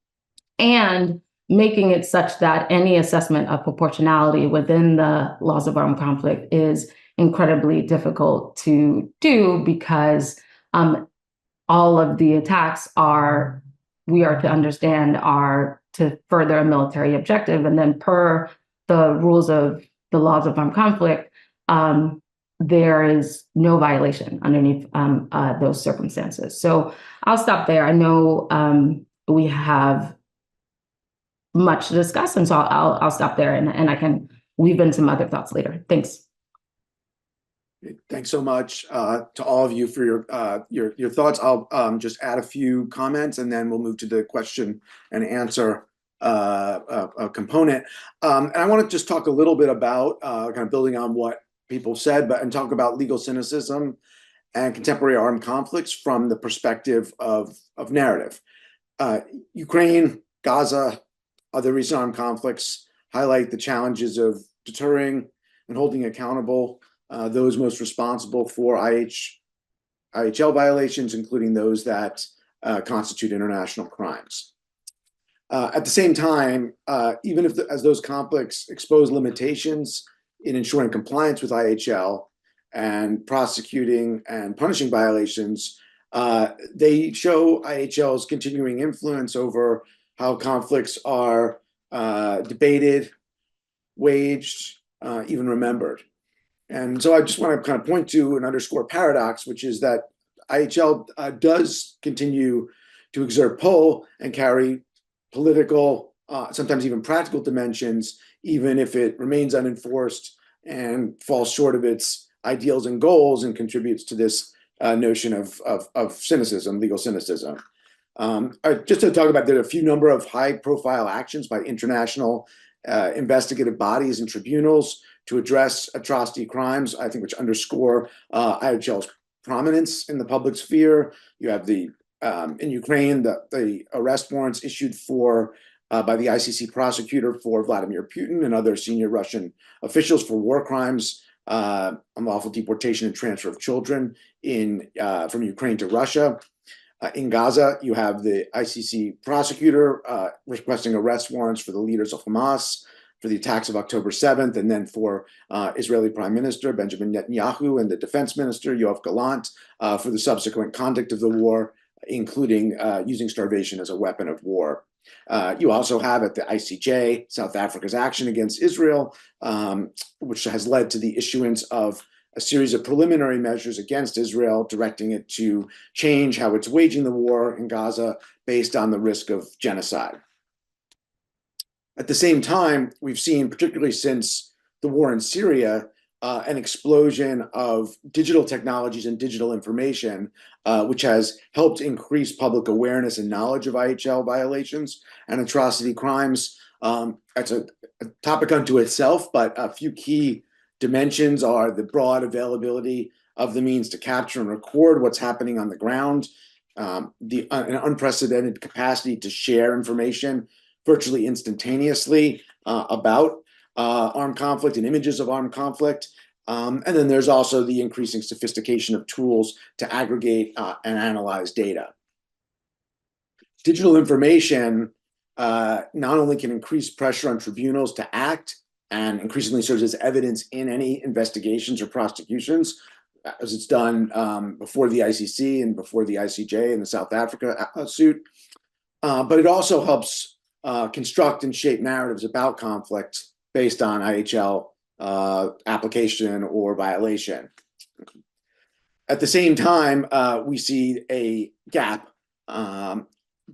Speaker 5: and making it such that any assessment of proportionality within the laws of armed conflict is incredibly difficult to do, because all of the attacks we are to understand, are to further a military objective. And then per the rules of the laws of armed conflict, there is no violation underneath those circumstances. So I'll stop there. I know we have much to discuss, and so I'll stop there, and I can weave in some other thoughts later. Thanks.
Speaker 1: Thanks so much to all of you for your thoughts. I'll just add a few comments, and then we'll move to the question and answer component. And I want to just talk a little bit about kind of building on what people said, and talk about legal cynicism and contemporary armed conflicts from the perspective of narrative. Ukraine, Gaza, other recent armed conflicts highlight the challenges of deterring and holding accountable those most responsible for IHL violations, including those that constitute international crimes. At the same time, even as those conflicts expose limitations in ensuring compliance with IHL and prosecuting and punishing violations, they show IHL's continuing influence over how conflicts are debated, waged, even remembered. And so I just want to kind of point to and underscore a paradox, which is that IHL does continue to exert pull and carry political, sometimes even practical dimensions, even if it remains unenforced and falls short of its ideals and goals, and contributes to this notion of cynicism, legal cynicism. Just to talk about, there are a few number of high-profile actions by international investigative bodies and tribunals to address atrocity crimes, I think, which underscore IHL's prominence in the public sphere. You have in Ukraine, the arrest warrants issued by the ICC prosecutor for Vladimir Putin and other senior Russian officials for war crimes, unlawful deportation and transfer of children from Ukraine to Russia. In Gaza, you have the ICC prosecutor requesting arrest warrants for the leaders of Hamas for the attacks of October 7th, and then for Israeli Prime Minister Benjamin Netanyahu and the Defense Minister Yoav Gallant for the subsequent conduct of the war, including using starvation as a weapon of war. You also have at the ICJ South Africa's action against Israel, which has led to the issuance of a series of preliminary measures against Israel, directing it to change how it's waging the war in Gaza based on the risk of genocide. At the same time, we've seen, particularly since the war in Syria, an explosion of digital technologies and digital information, which has helped increase public awareness and knowledge of IHL violations and atrocity crimes. That's a topic unto itself, but a few key dimensions are the broad availability of the means to capture and record what's happening on the ground, an unprecedented capacity to share information virtually instantaneously about armed conflict and images of armed conflict. And then there's also the increasing sophistication of tools to aggregate and analyze data. Digital information not only can increase pressure on tribunals to act, and increasingly serves as evidence in any investigations or prosecutions, as it's done before the ICC and before the ICJ in the South Africa suit. But it also helps construct and shape narratives about conflict based on IHL application or violation. At the same time, we see a gap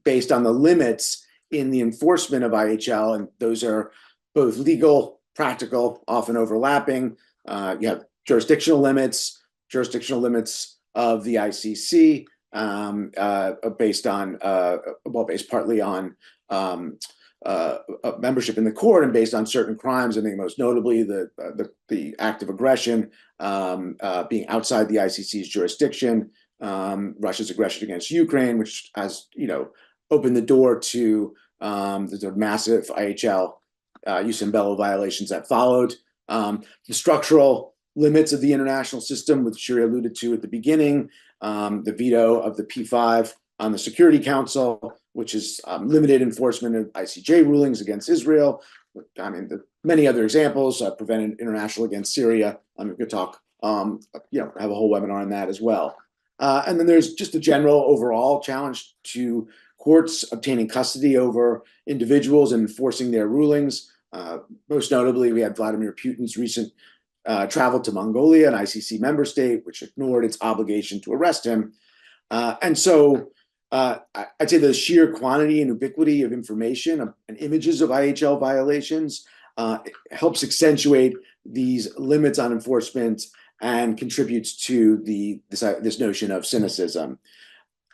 Speaker 1: based on the limits in the enforcement of IHL, and those are both legal, practical, often overlapping. You have jurisdictional limits of the ICC, based partly on membership in the court and based on certain crimes. I think most notably the act of aggression being outside the ICC's jurisdiction, Russia's aggression against Ukraine, which has opened the door to the massive IHL use and bellum violations that followed. The structural limits of the international system, which Shiri alluded to at the beginning, the veto of the P5 on the Security Council, which is limited enforcement of ICJ rulings against Israel. I mean, many other examples, prevented international against Syria. We could talk, have a whole webinar on that as well. And then there's just a general overall challenge to courts obtaining custody over individuals and enforcing their rulings. Most notably, we had Vladimir Putin's recent travel to Mongolia, an ICC member state, which ignored its obligation to arrest him. And so I'd say the sheer quantity and ubiquity of information and images of IHL violations helps accentuate these limits on enforcement and contributes to this notion of cynicism.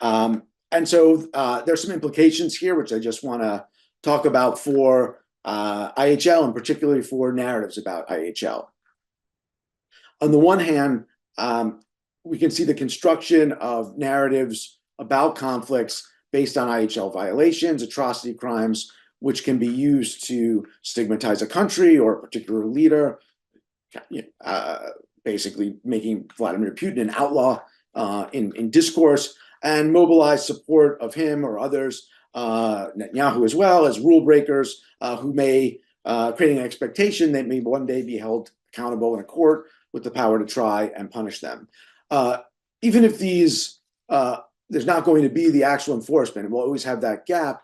Speaker 1: And so there's some implications here, which I just want to talk about for IHL, and particularly for narratives about IHL. On the one hand, we can see the construction of narratives about conflicts based on IHL violations, atrocity crimes, which can be used to stigmatize a country or a particular leader, basically making Vladimir Putin an outlaw in discourse, and mobilize support of him or others, Netanyahu as well, as rule breakers who may, creating an expectation that may one day be held accountable in a court with the power to try and punish them. Even if there's not going to be the actual enforcement, we'll always have that gap,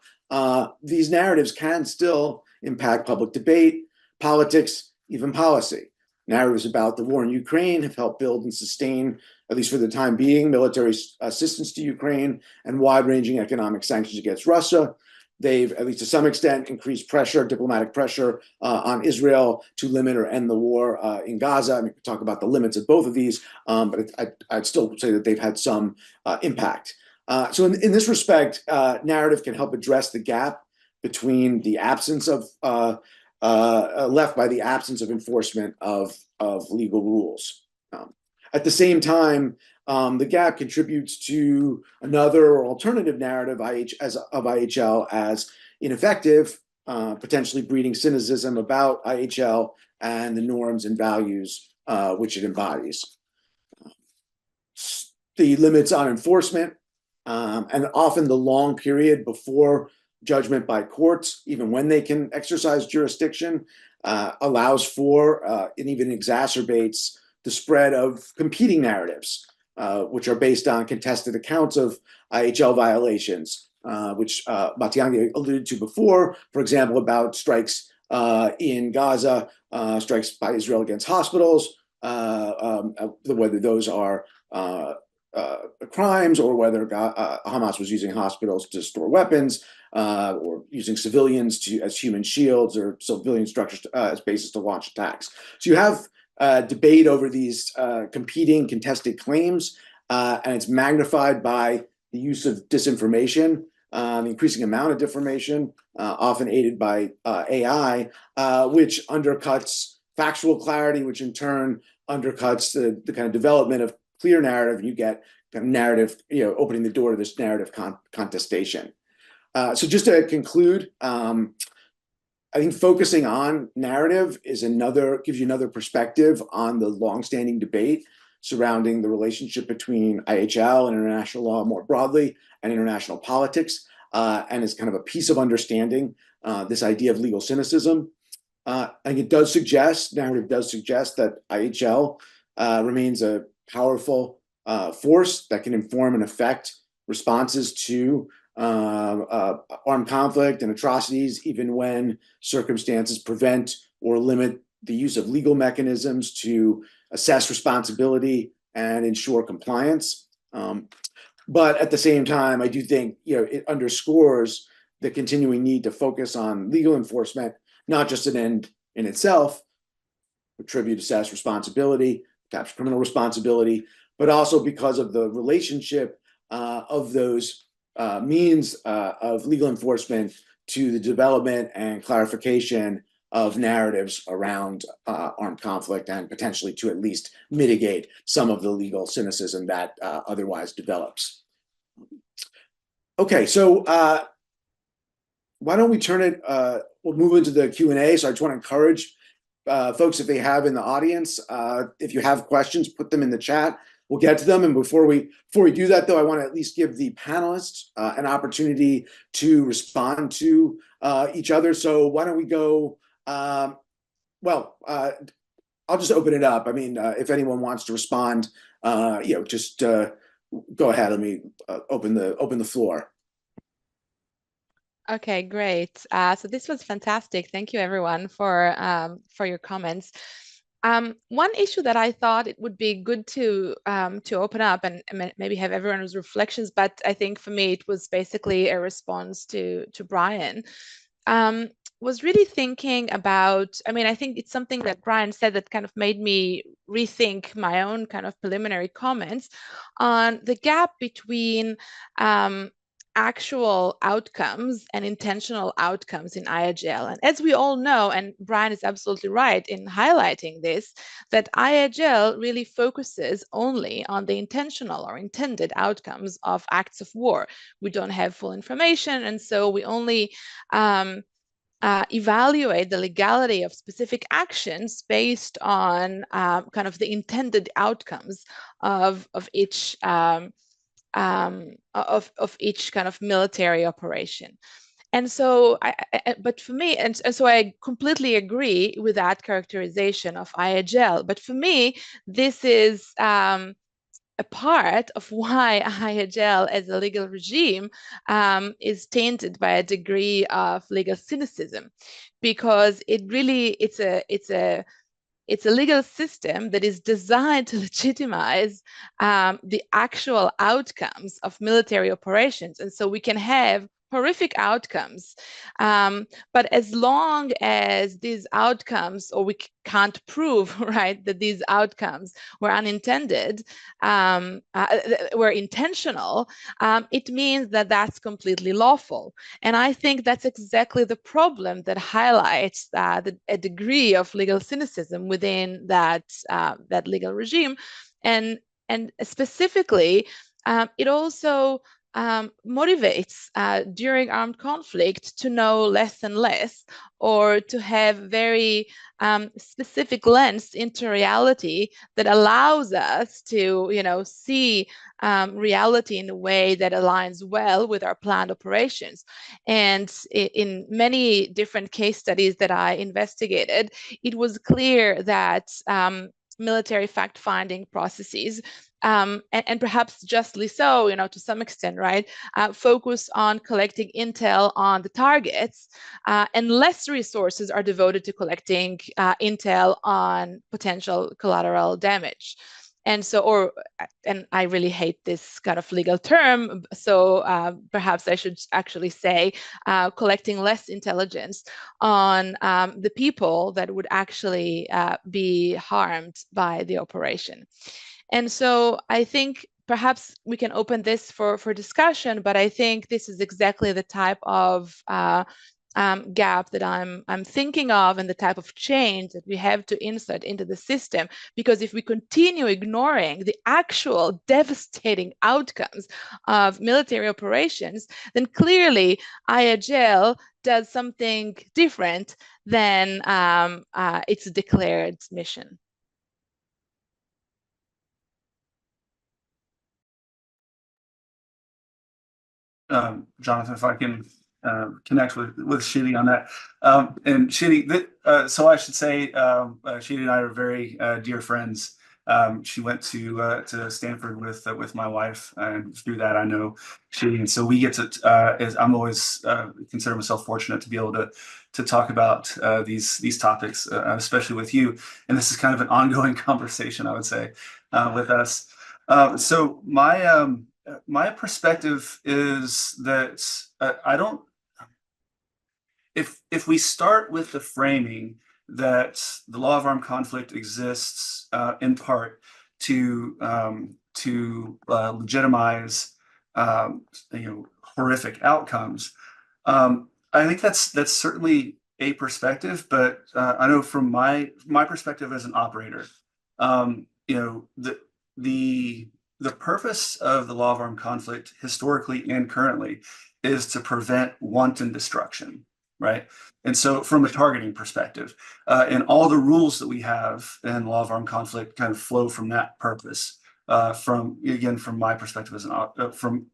Speaker 1: these narratives can still impact public debate, politics, even policy. Narratives about the war in Ukraine have helped build and sustain, at least for the time being, military assistance to Ukraine and wide-ranging economic sanctions against Russia. They've, at least to some extent, increased pressure, diplomatic pressure on Israel to limit or end the war in Gaza. I mean, we can talk about the limits of both of these, but I'd still say that they've had some impact. So in this respect, narrative can help address the gap between the absence of left by the absence of enforcement of legal rules. At the same time, the gap contributes to another or alternative narrative of IHL as ineffective, potentially breeding cynicism about IHL and the norms and values which it embodies. The limits on enforcement and often the long period before judgment by courts, even when they can exercise jurisdiction, allows for and even exacerbates the spread of competing narratives, which are based on contested accounts of IHL violations, which Matiangi alluded to before, for example, about strikes in Gaza, strikes by Israel against hospitals, whether those are crimes or whether Hamas was using hospitals to store weapons or using civilians as human shields or civilian structures as bases to launch attacks. So you have debate over these competing contested claims, and it's magnified by the use of disinformation, the increasing amount of disinformation, often aided by AI, which undercuts factual clarity, which in turn undercuts the kind of development of clear narrative, and you get kind of narrative, opening the door to this narrative contestation. So just to conclude, I think focusing on narrative gives you another perspective on the longstanding debate surrounding the relationship between IHL and international law more broadly and international politics, and is kind of a piece of understanding this idea of legal cynicism. I think narrative does suggest that IHL remains a powerful force that can inform and affect responses to armed conflict and atrocities, even when circumstances prevent or limit the use of legal mechanisms to assess responsibility and ensure compliance. But at the same time, I do think it underscores the continuing need to focus on legal enforcement, not just an end in itself, attribute, assess responsibility, capture criminal responsibility, but also because of the relationship of those means of legal enforcement to the development and clarification of narratives around armed conflict, and potentially to at least mitigate some of the legal cynicism that otherwise develops. Okay, so why don't we turn it, we'll move into the Q&A. So I just want to encourage folks, if they have in the audience, if you have questions, put them in the chat. We'll get to them. And before we do that, though, I want to at least give the panelists an opportunity to respond to each other. So why don't we go, well, I'll just open it up. I mean, if anyone wants to respond, just go ahead. Let me open the floor.
Speaker 2: Okay, great. So this was fantastic. Thank you, everyone, for your comments. One issue that I thought it would be good to open up and maybe have everyone's reflections, but I think for me it was basically a response to Brian. Was really thinking about, I mean, I think it's something that Brian said that kind of made me rethink my own kind of preliminary comments on the gap between actual outcomes and intentional outcomes in IAGL. And as we all know, and Brian is absolutely right in highlighting this, that IAGL really focuses only on the intentional or intended outcomes of acts of war. We don't have full information, and so we only evaluate the legality of specific actions based on kind of the intended outcomes of each of each kind of military operation. And so, but for me, and so I completely agree with that characterization of IAGL. But for me, this is a part of why IAGL as a legal regime is tainted by a degree of legal cynicism, because it really it's a legal system that is designed to legitimize the actual outcomes of military operations. And so we can have horrific outcomes. But as long as these outcomes, or we can't prove, right, that these outcomes were unintended, were intentional, it means that that's completely lawful. And I think that's exactly the problem that highlights a degree of legal cynicism within that legal regime. And specifically, it also motivates during armed conflict to know less and less, or to have very specific lens into reality that allows us to, see reality in a way that aligns well with our planned operations. And in many different case studies that I investigated, it was clear that military fact-finding processes, and perhaps justly so, to some extent, right, focus on collecting intel on the targets, and less resources are devoted to collecting intel on potential collateral damage. And so, and I really hate this kind of legal term, so perhaps I should actually say collecting less intelligence on the people that would actually be harmed by the operation. And so I think perhaps we can open this for discussion, but I think this is exactly the type of gap that I'm thinking of, and the type of change that we have to insert into the system. Because if we continue ignoring the actual devastating outcomes of military operations, then clearly IAGL does something different than its declared mission.
Speaker 4: Jonathan, if I can connect with Shidi on that. And Shidi, so I should say, Shidi and I are very dear friends. She went to Stanford with my wife, and through that I know Shidi. And so we get to, I'm always consider myself fortunate to be able to talk about these topics, especially with you. And this is kind of an ongoing conversation, I would say, with us. So my perspective is that I don't. If we start with the framing that the law of armed conflict exists in part to legitimize horrific outcomes. I think that's certainly a perspective, but I know from my perspective as an operator, the purpose of the law of armed conflict historically and currently is to prevent wanton destruction, right? And so from a targeting perspective, and all the rules that we have in law of armed conflict kind of flow from that purpose. From my perspective as from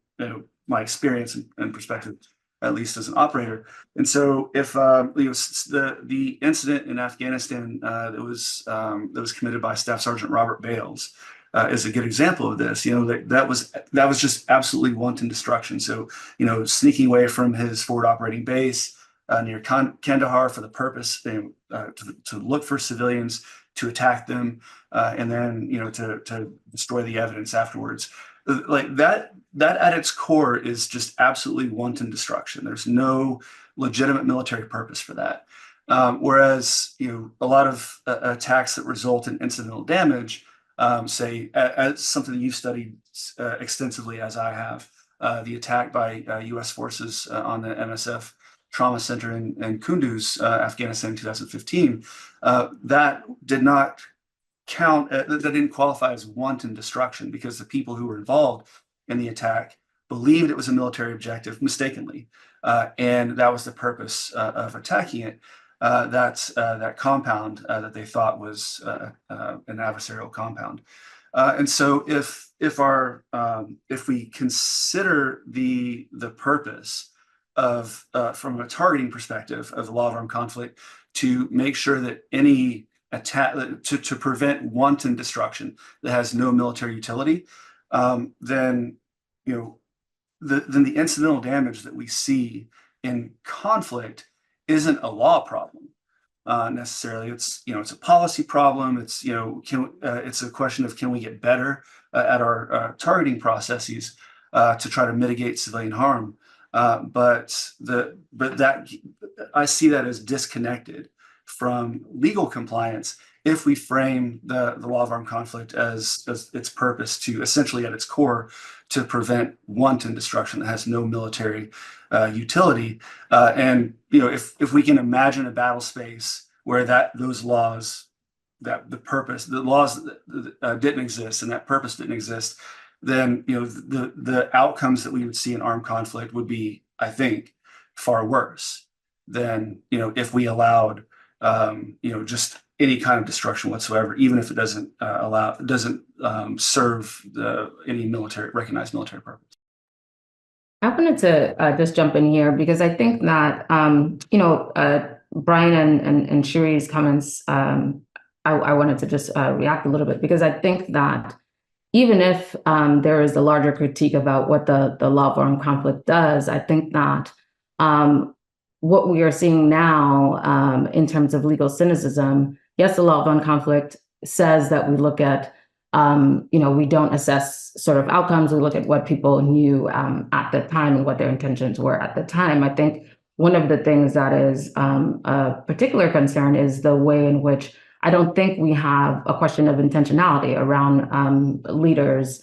Speaker 4: my experience and perspective, at least as an operator. And so if the incident in Afghanistan that was committed by Staff Sergeant Robert Bales is a good example of this. That was just absolutely wanton destruction. So sneaking away from his forward operating base near Kandahar for the purpose to look for civilians, to attack them, and then to destroy the evidence afterwards. Like that at its core is just absolutely wanton destruction. There's no legitimate military purpose for that. Whereas a lot of attacks that result in incidental damage, say as something that you've studied extensively as I have, the attack by U.S. forces on the MSF Trauma Center in Kunduz, Afghanistan in 2015, that did not count, that didn't qualify as wanton destruction because the people who were involved in the attack believed it was a military objective mistakenly. And that was the purpose of attacking it. That compound that they thought was an adversarial compound. And so if we consider the purpose of from a targeting perspective of the law of armed conflict to make sure that any attack to prevent wanton destruction that has no military utility, then the incidental damage that we see in conflict isn't a law problem necessarily. It's it's a policy problem. It's it's a question of can we get better at our targeting processes to try to mitigate civilian harm. But that I see that as disconnected from legal compliance if we frame the law of armed conflict as its purpose to essentially at its core to prevent wanton destruction that has no military utility. And if we can imagine a battle space where those laws, that the laws didn't exist and that purpose didn't exist, then the outcomes that we would see in armed conflict would be, I think, far worse than if we allowed just any kind of destruction whatsoever, even if it doesn't serve any recognized military purpose.
Speaker 5: I wanted to just jump in here because I think that Brian and Shiri's comments, I wanted to just react a little bit because I think that even if there is a larger critique about what the law of armed conflict does, I think that what we are seeing now in terms of legal cynicism, yes, the law of armed conflict says that we look at, we don't assess sort of outcomes. We look at what people knew at the time and what their intentions were at the time. I think one of the things that is a particular concern is the way in which I don't think we have a question of intentionality around leaders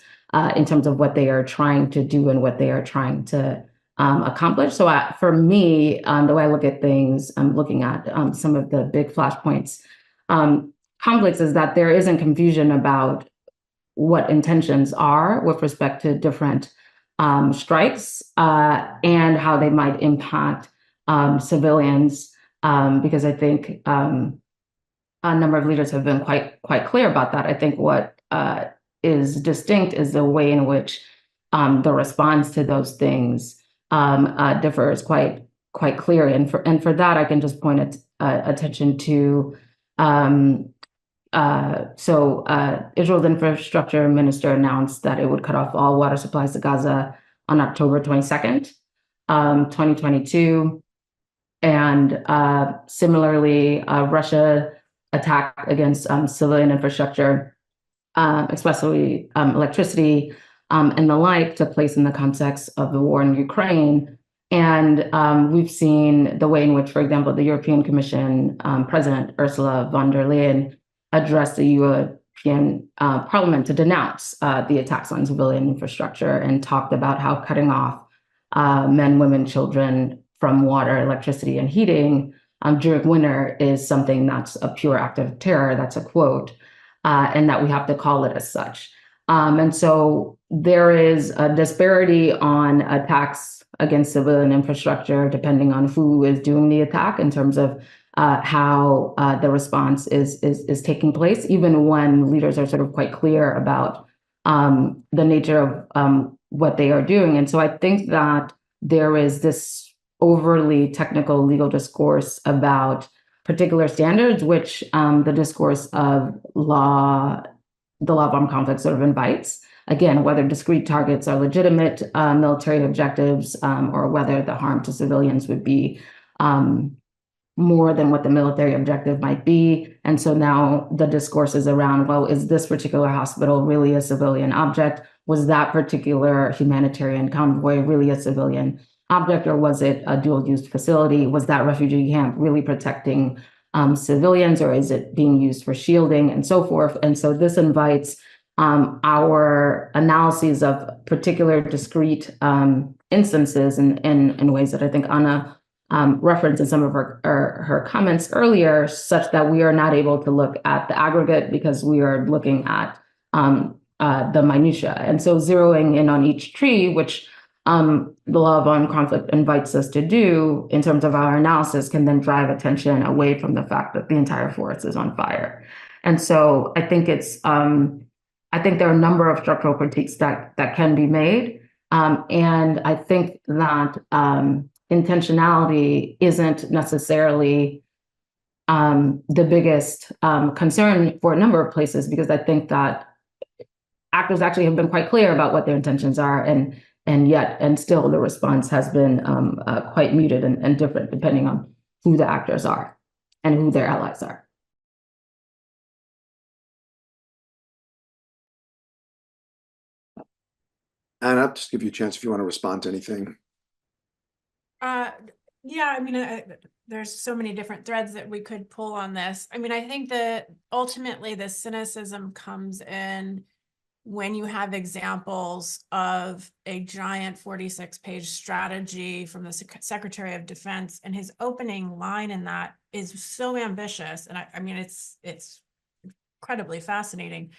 Speaker 5: in terms of what they are trying to do and what they are trying to accomplish. So for me, the way I look at things, I'm looking at some of the big flashpoints, conflicts is that there isn't confusion about what intentions are with respect to different strikes and how they might impact civilians, because I think a number of leaders have been quite clear about that. I think what is distinct is the way in which the response to those things differs quite clearly. And for that, I can just point attention to Israel's infrastructure minister announced that it would cut off all water supplies to Gaza on October 22nd, 2022. And similarly, Russia attack against civilian infrastructure, especially electricity and the like, took place in the context of the war in Ukraine. And we've seen the way in which, for example, the European Commission President Ursula von der Leyen addressed the European Parliament to denounce the attacks on civilian infrastructure and talked about how cutting off men, women, children from water, electricity, and heating during winter is something that's a pure act of terror. That's a quote, and that we have to call it as such. And so there is a disparity on attacks against civilian infrastructure depending on who is doing the attack in terms of how the response is taking place, even when leaders are sort of quite clear about the nature of what they are doing. And so I think that there is this overly technical legal discourse about particular standards, which the discourse of the law of armed conflict sort of invites. Again, whether discrete targets are legitimate military objectives or whether the harm to civilians would be more than what the military objective might be. And so now the discourse is around, well, is this particular hospital really a civilian object? Was that particular humanitarian convoy really a civilian object, or was it a dual-use facility? Was that refugee camp really protecting civilians, or is it being used for shielding and so forth? And so this invites our analyses of particular discrete instances in ways that I think Anna referenced in some of her comments earlier, such that we are not able to look at the aggregate because we are looking at the minutia. And so zeroing in on each tree, which the law of armed conflict invites us to do in terms of our analysis, can then drive attention away from the fact that the entire forest is on fire. And so I think I think there are a number of structural critiques that can be made. And I think that intentionality isn't necessarily the biggest concern for a number of places, because I think that actors actually have been quite clear about what their intentions are, and still the response has been quite muted and different depending on who the actors are and who their allies are.
Speaker 1: Anna, I'll just give you a chance if you want to respond to anything.
Speaker 3: Yeah, I mean, there's so many different threads that we could pull on this. I mean, I think that ultimately the cynicism comes in when you have examples of a giant 46-page strategy from the Secretary of Defense, and his opening line in that is so ambitious. And I mean, it's incredibly fascinating.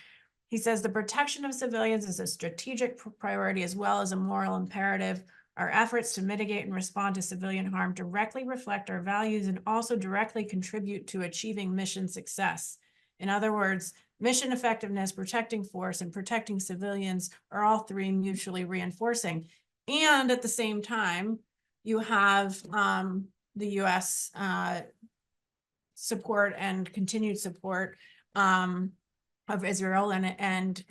Speaker 3: He says, the protection of civilians is a strategic priority as well as a moral imperative. Our efforts to mitigate and respond to civilian harm directly reflect our values and also directly contribute to achieving mission success. In other words, mission effectiveness, protecting force, and protecting civilians are all three mutually reinforcing. And at the same time, you have the U.S. Support and continued support of Israel and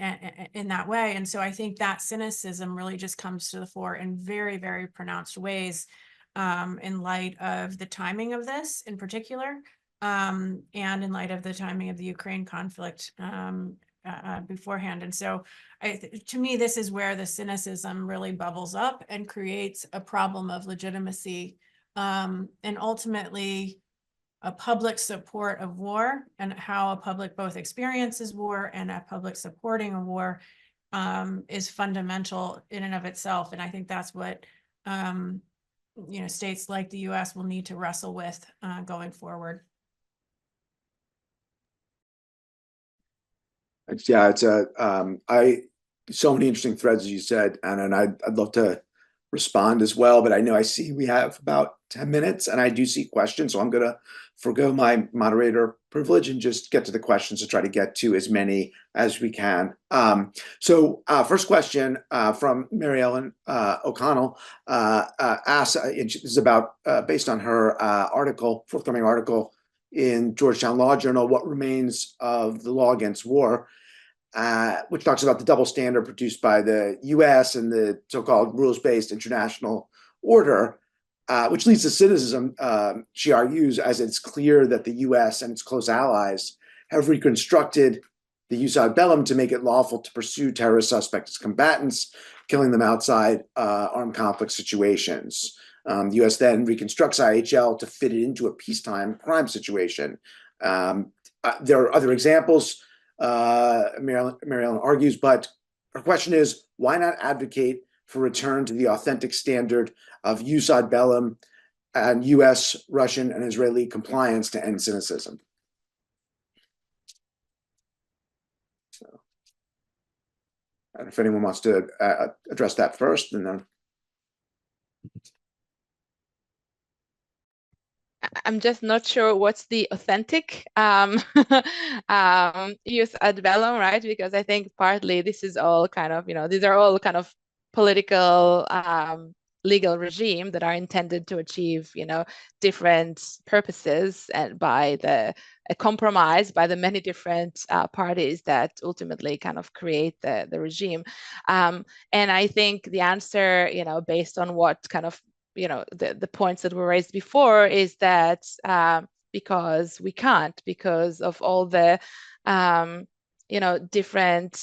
Speaker 3: in that way. And so I think that cynicism really just comes to the fore in very, very pronounced ways in light of the timing of this in particular, and in light of the timing of the Ukraine conflict beforehand. And so to me, this is where the cynicism really bubbles up and creates a problem of legitimacy, and ultimately a public support of war, and how a public both experiences war and a public supporting a war is fundamental in and of itself. And I think that's what states like the U.S. will need to wrestle with going forward.
Speaker 1: Yeah, it's so many interesting threads, as you said, Anna, and I'd love to respond as well, but I see we have about 10 minutes and I do see questions, so I'm going to forgo my moderator privilege and just get to the questions to try to get to as many as we can. So first question from Mary Ellen O'Connell asks, and this is about, based on her forthcoming article in Georgetown Law Journal, what remains of the law against war, which talks about the double standard produced by the US and the so-called rules-based international order, which leads to cynicism, she argues, as it's clear that the US and its close allies have reconstructed the use ad bellum to make it lawful to pursue terrorist suspects as combatants, killing them outside armed conflict situations. The US then reconstructs IHL to fit it into a peacetime crime situation. There are other examples Mary Ellen argues, but her question is, why not advocate for return to the authentic standard of jus ad bellum and US, Russian, and Israeli compliance to end cynicism? So, and if anyone wants to address that first, and then.
Speaker 2: I'm just not sure what's the authentic use ad bellum, right? Because I think partly this is all kind of, these are all kind of political legal regime that are intended to achieve, different purposes and by a compromise by the many different parties that ultimately kind of create the regime. And I think the answer, based on what kind of the points that were raised before is that because we can't, because of all the different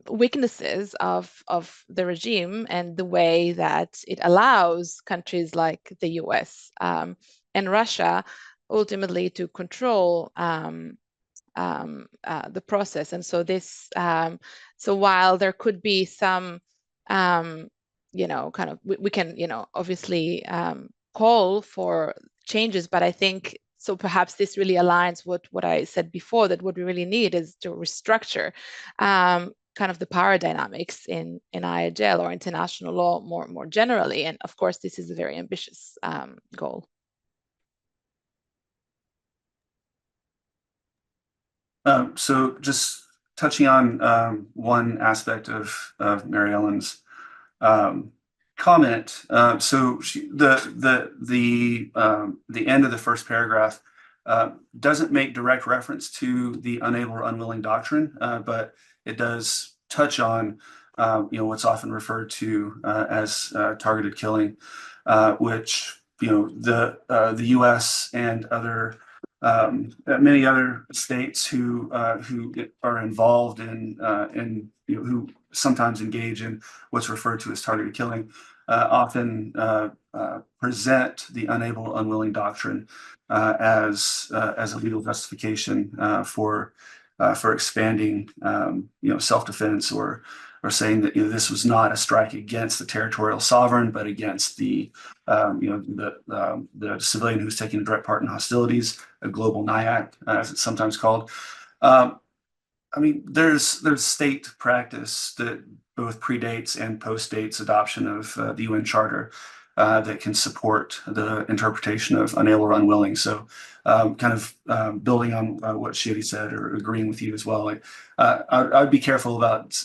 Speaker 2: weaknesses of the regime and the way that it allows countries like the US and Russia ultimately to control the process. And so this, so while there could be some kind of we can obviously call for changes, but I think so perhaps this really aligns with what I said before, that what we really need is to restructure kind of the power dynamics in IHL or international law more generally. And of course this is a very ambitious goal.
Speaker 4: So just touching on one aspect of Mary Ellen's comment. So the end of the first paragraph doesn't make direct reference to the unable or unwilling doctrine, but it does touch on what's often referred to as targeted killing, which the U.S. and many other states who are involved in who sometimes engage in what's referred to as targeted killing often present the unable, unwilling doctrine as a legal justification for expanding self-defense or saying that this was not a strike against the territorial sovereign, but against the civilian who's taking a direct part in hostilities, a global NIAC, as it's sometimes called. I mean, there's state practice that both predates and postdates adoption of the UN Charter that can support the interpretation of unable or unwilling. So kind of building on what Shiri said or agreeing with you as well, I'd be careful about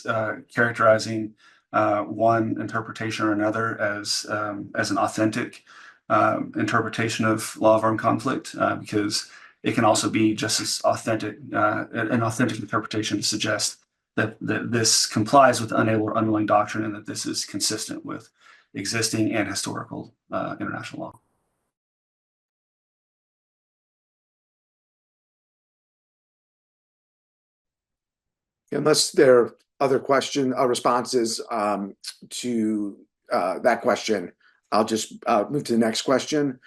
Speaker 4: characterizing one interpretation or another as an authentic interpretation of law of armed conflict, because it can also be just as authentic, an authentic interpretation to suggest that this complies with unable or unwilling doctrine and that this is consistent with existing and historical international law.
Speaker 1: Unless there are other responses to that question, I'll just move to the next question.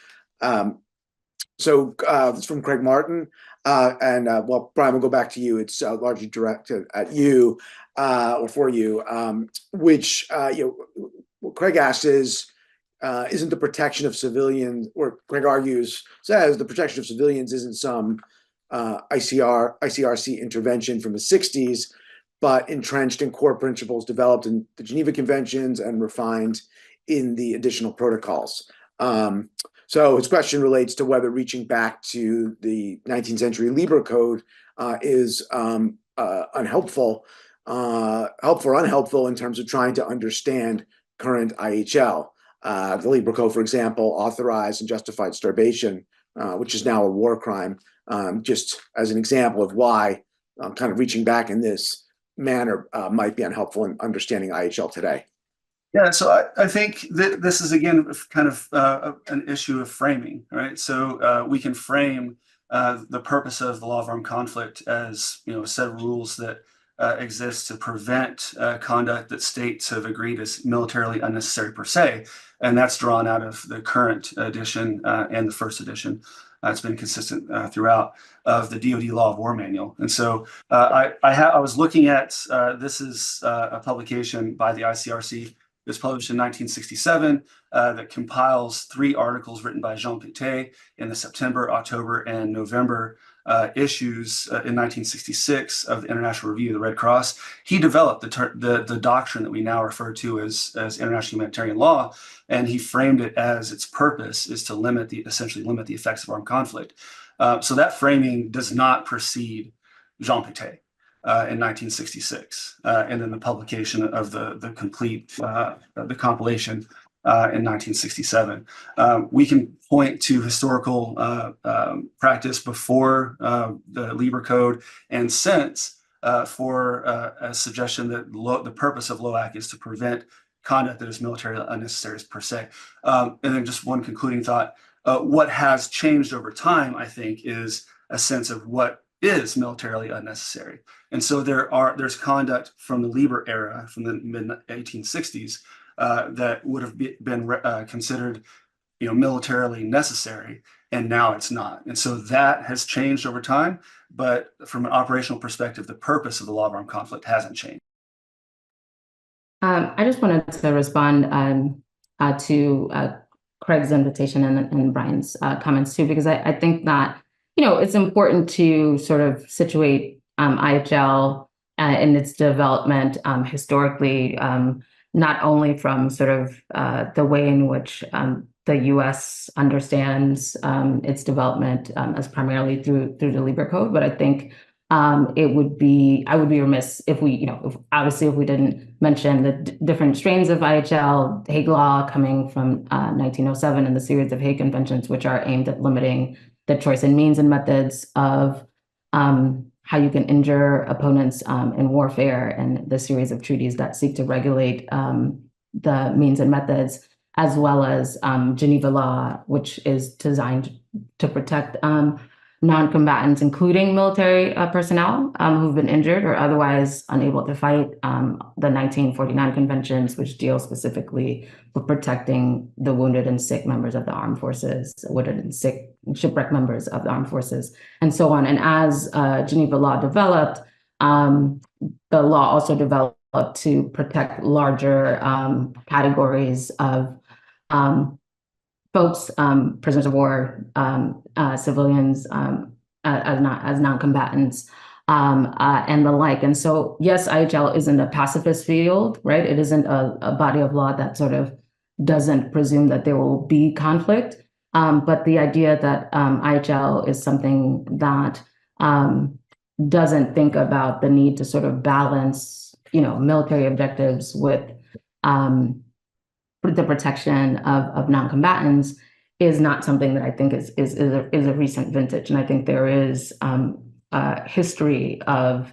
Speaker 1: So it's from Craig Martin, and well, Brian, we'll go back to you. It's largely directed at you or for you, which what Craig asks is, isn't the protection of civilians, or Craig says the protection of civilians isn't some ICRC intervention from the 60s, but entrenched in core principles developed in the Geneva Conventions and refined in the additional protocols. So his question relates to whether reaching back to the 19th century Libra Code is helpful or unhelpful in terms of trying to understand current IHL. The Libra Code, for example, authorized and justified starvation, which is now a war crime, just as an example of why kind of reaching back in this manner might be unhelpful in understanding IHL today.
Speaker 4: Yeah, so I think that this is, again, kind of an issue of framing, right? So we can frame the purpose of the law of armed conflict as a set of rules that exist to prevent conduct that states have agreed is militarily unnecessary per se, and that's drawn out of the current edition and the first edition it's been consistent throughout, of the DoD Law of War Manual. And so I was looking at, this is a publication by the ICRC. It was published in 1967 that compiles 3 articles written by Jean Piquet in the September, October, and November issues in 1966 of the International Review of the Red Cross. He developed the doctrine that we now refer to as international humanitarian law, and he framed it as its purpose is to essentially limit the effects of armed conflict. So that framing does not precede Jean Piquet in 1966, and then the publication of the complete the compilation in 1967. We can point to historical practice before the Lieber Code and since for a suggestion that the purpose of LOAC is to prevent conduct that is militarily unnecessary per se. And then just one concluding thought. What has changed over time, I think, is a sense of what is militarily unnecessary. And so there's conduct from the Lieber era, from the mid-1860s, that would have been considered, militarily necessary, and now it's not. And so that has changed over time, but from an operational perspective, the purpose of the law of armed conflict hasn't changed.
Speaker 5: I just wanted to respond to Craig's invitation and Brian's comments too, because I think that, it's important to sort of situate IHL in its development historically, not only from sort of the way in which the U.S. understands its development as primarily through the Lieber Code, but I think I would be remiss if we, if we didn't mention the different strains of IHL, Hague Law coming from 1907 and the series of Hague Conventions, which are aimed at limiting the choice and means and methods of how you can injure opponents in warfare, and the series of treaties that seek to regulate the means and methods, as well as Geneva Law, which is designed to protect non-combatants, including military personnel who've been injured or otherwise unable to fight, the 1949 conventions, which deal specifically with protecting the wounded and sick members of the armed forces, wounded and sick shipwrecked members of the armed forces, and so on. And as Geneva Law developed, the law also developed to protect larger categories of folks, prisoners of war, civilians, as non-combatants, and the like. And so, yes, IHL isn't a pacifist field, right? It isn't a body of law that sort of doesn't presume that there will be conflict. But the idea that IHL is something that doesn't think about the need to sort of balance, military objectives with the protection of non-combatants is not something that I think is a recent vintage. And I think there is a history of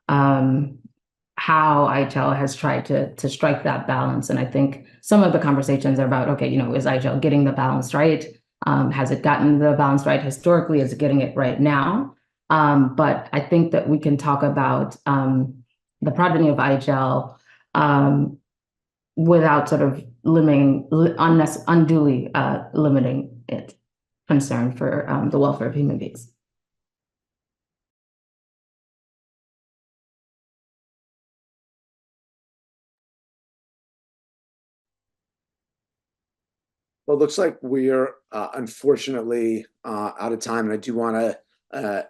Speaker 5: how IHL has tried to strike that balance. And I think some of the conversations are about, okay, is IHL getting the balance right? Has it gotten the balance right historically? Is it getting it right now? But I think that we can talk about the progeny of IHL without sort of unduly limiting its concern for the welfare of human beings.
Speaker 1: Well, it looks like we're unfortunately out of time, and I do want to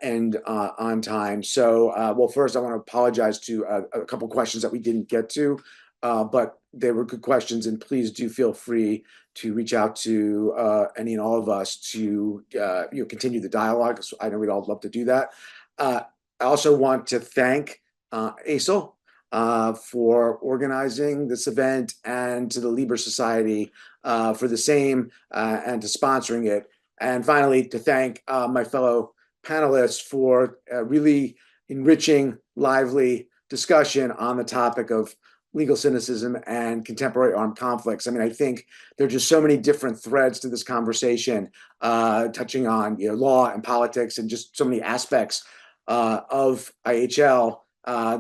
Speaker 1: end on time. So, well, first I want to apologize to a couple questions that we didn't get to, but they were good questions, and please do feel free to reach out to any and all of us to continue the dialogue. So I know we'd all love to do that. I also want to thank ASIL for organizing this event, and to the Lieber Society for the same, and to sponsoring it. And finally, to thank my fellow panelists for really enriching, lively discussion on the topic of legal cynicism and contemporary armed conflicts. I mean, I think there are just so many different threads to this conversation, touching on law and politics and just so many aspects of IHL. I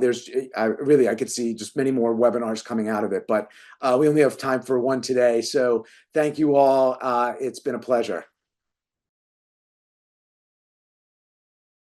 Speaker 1: could see just many more webinars coming out of it, but we only have time for one today. So thank you all. It's been a pleasure.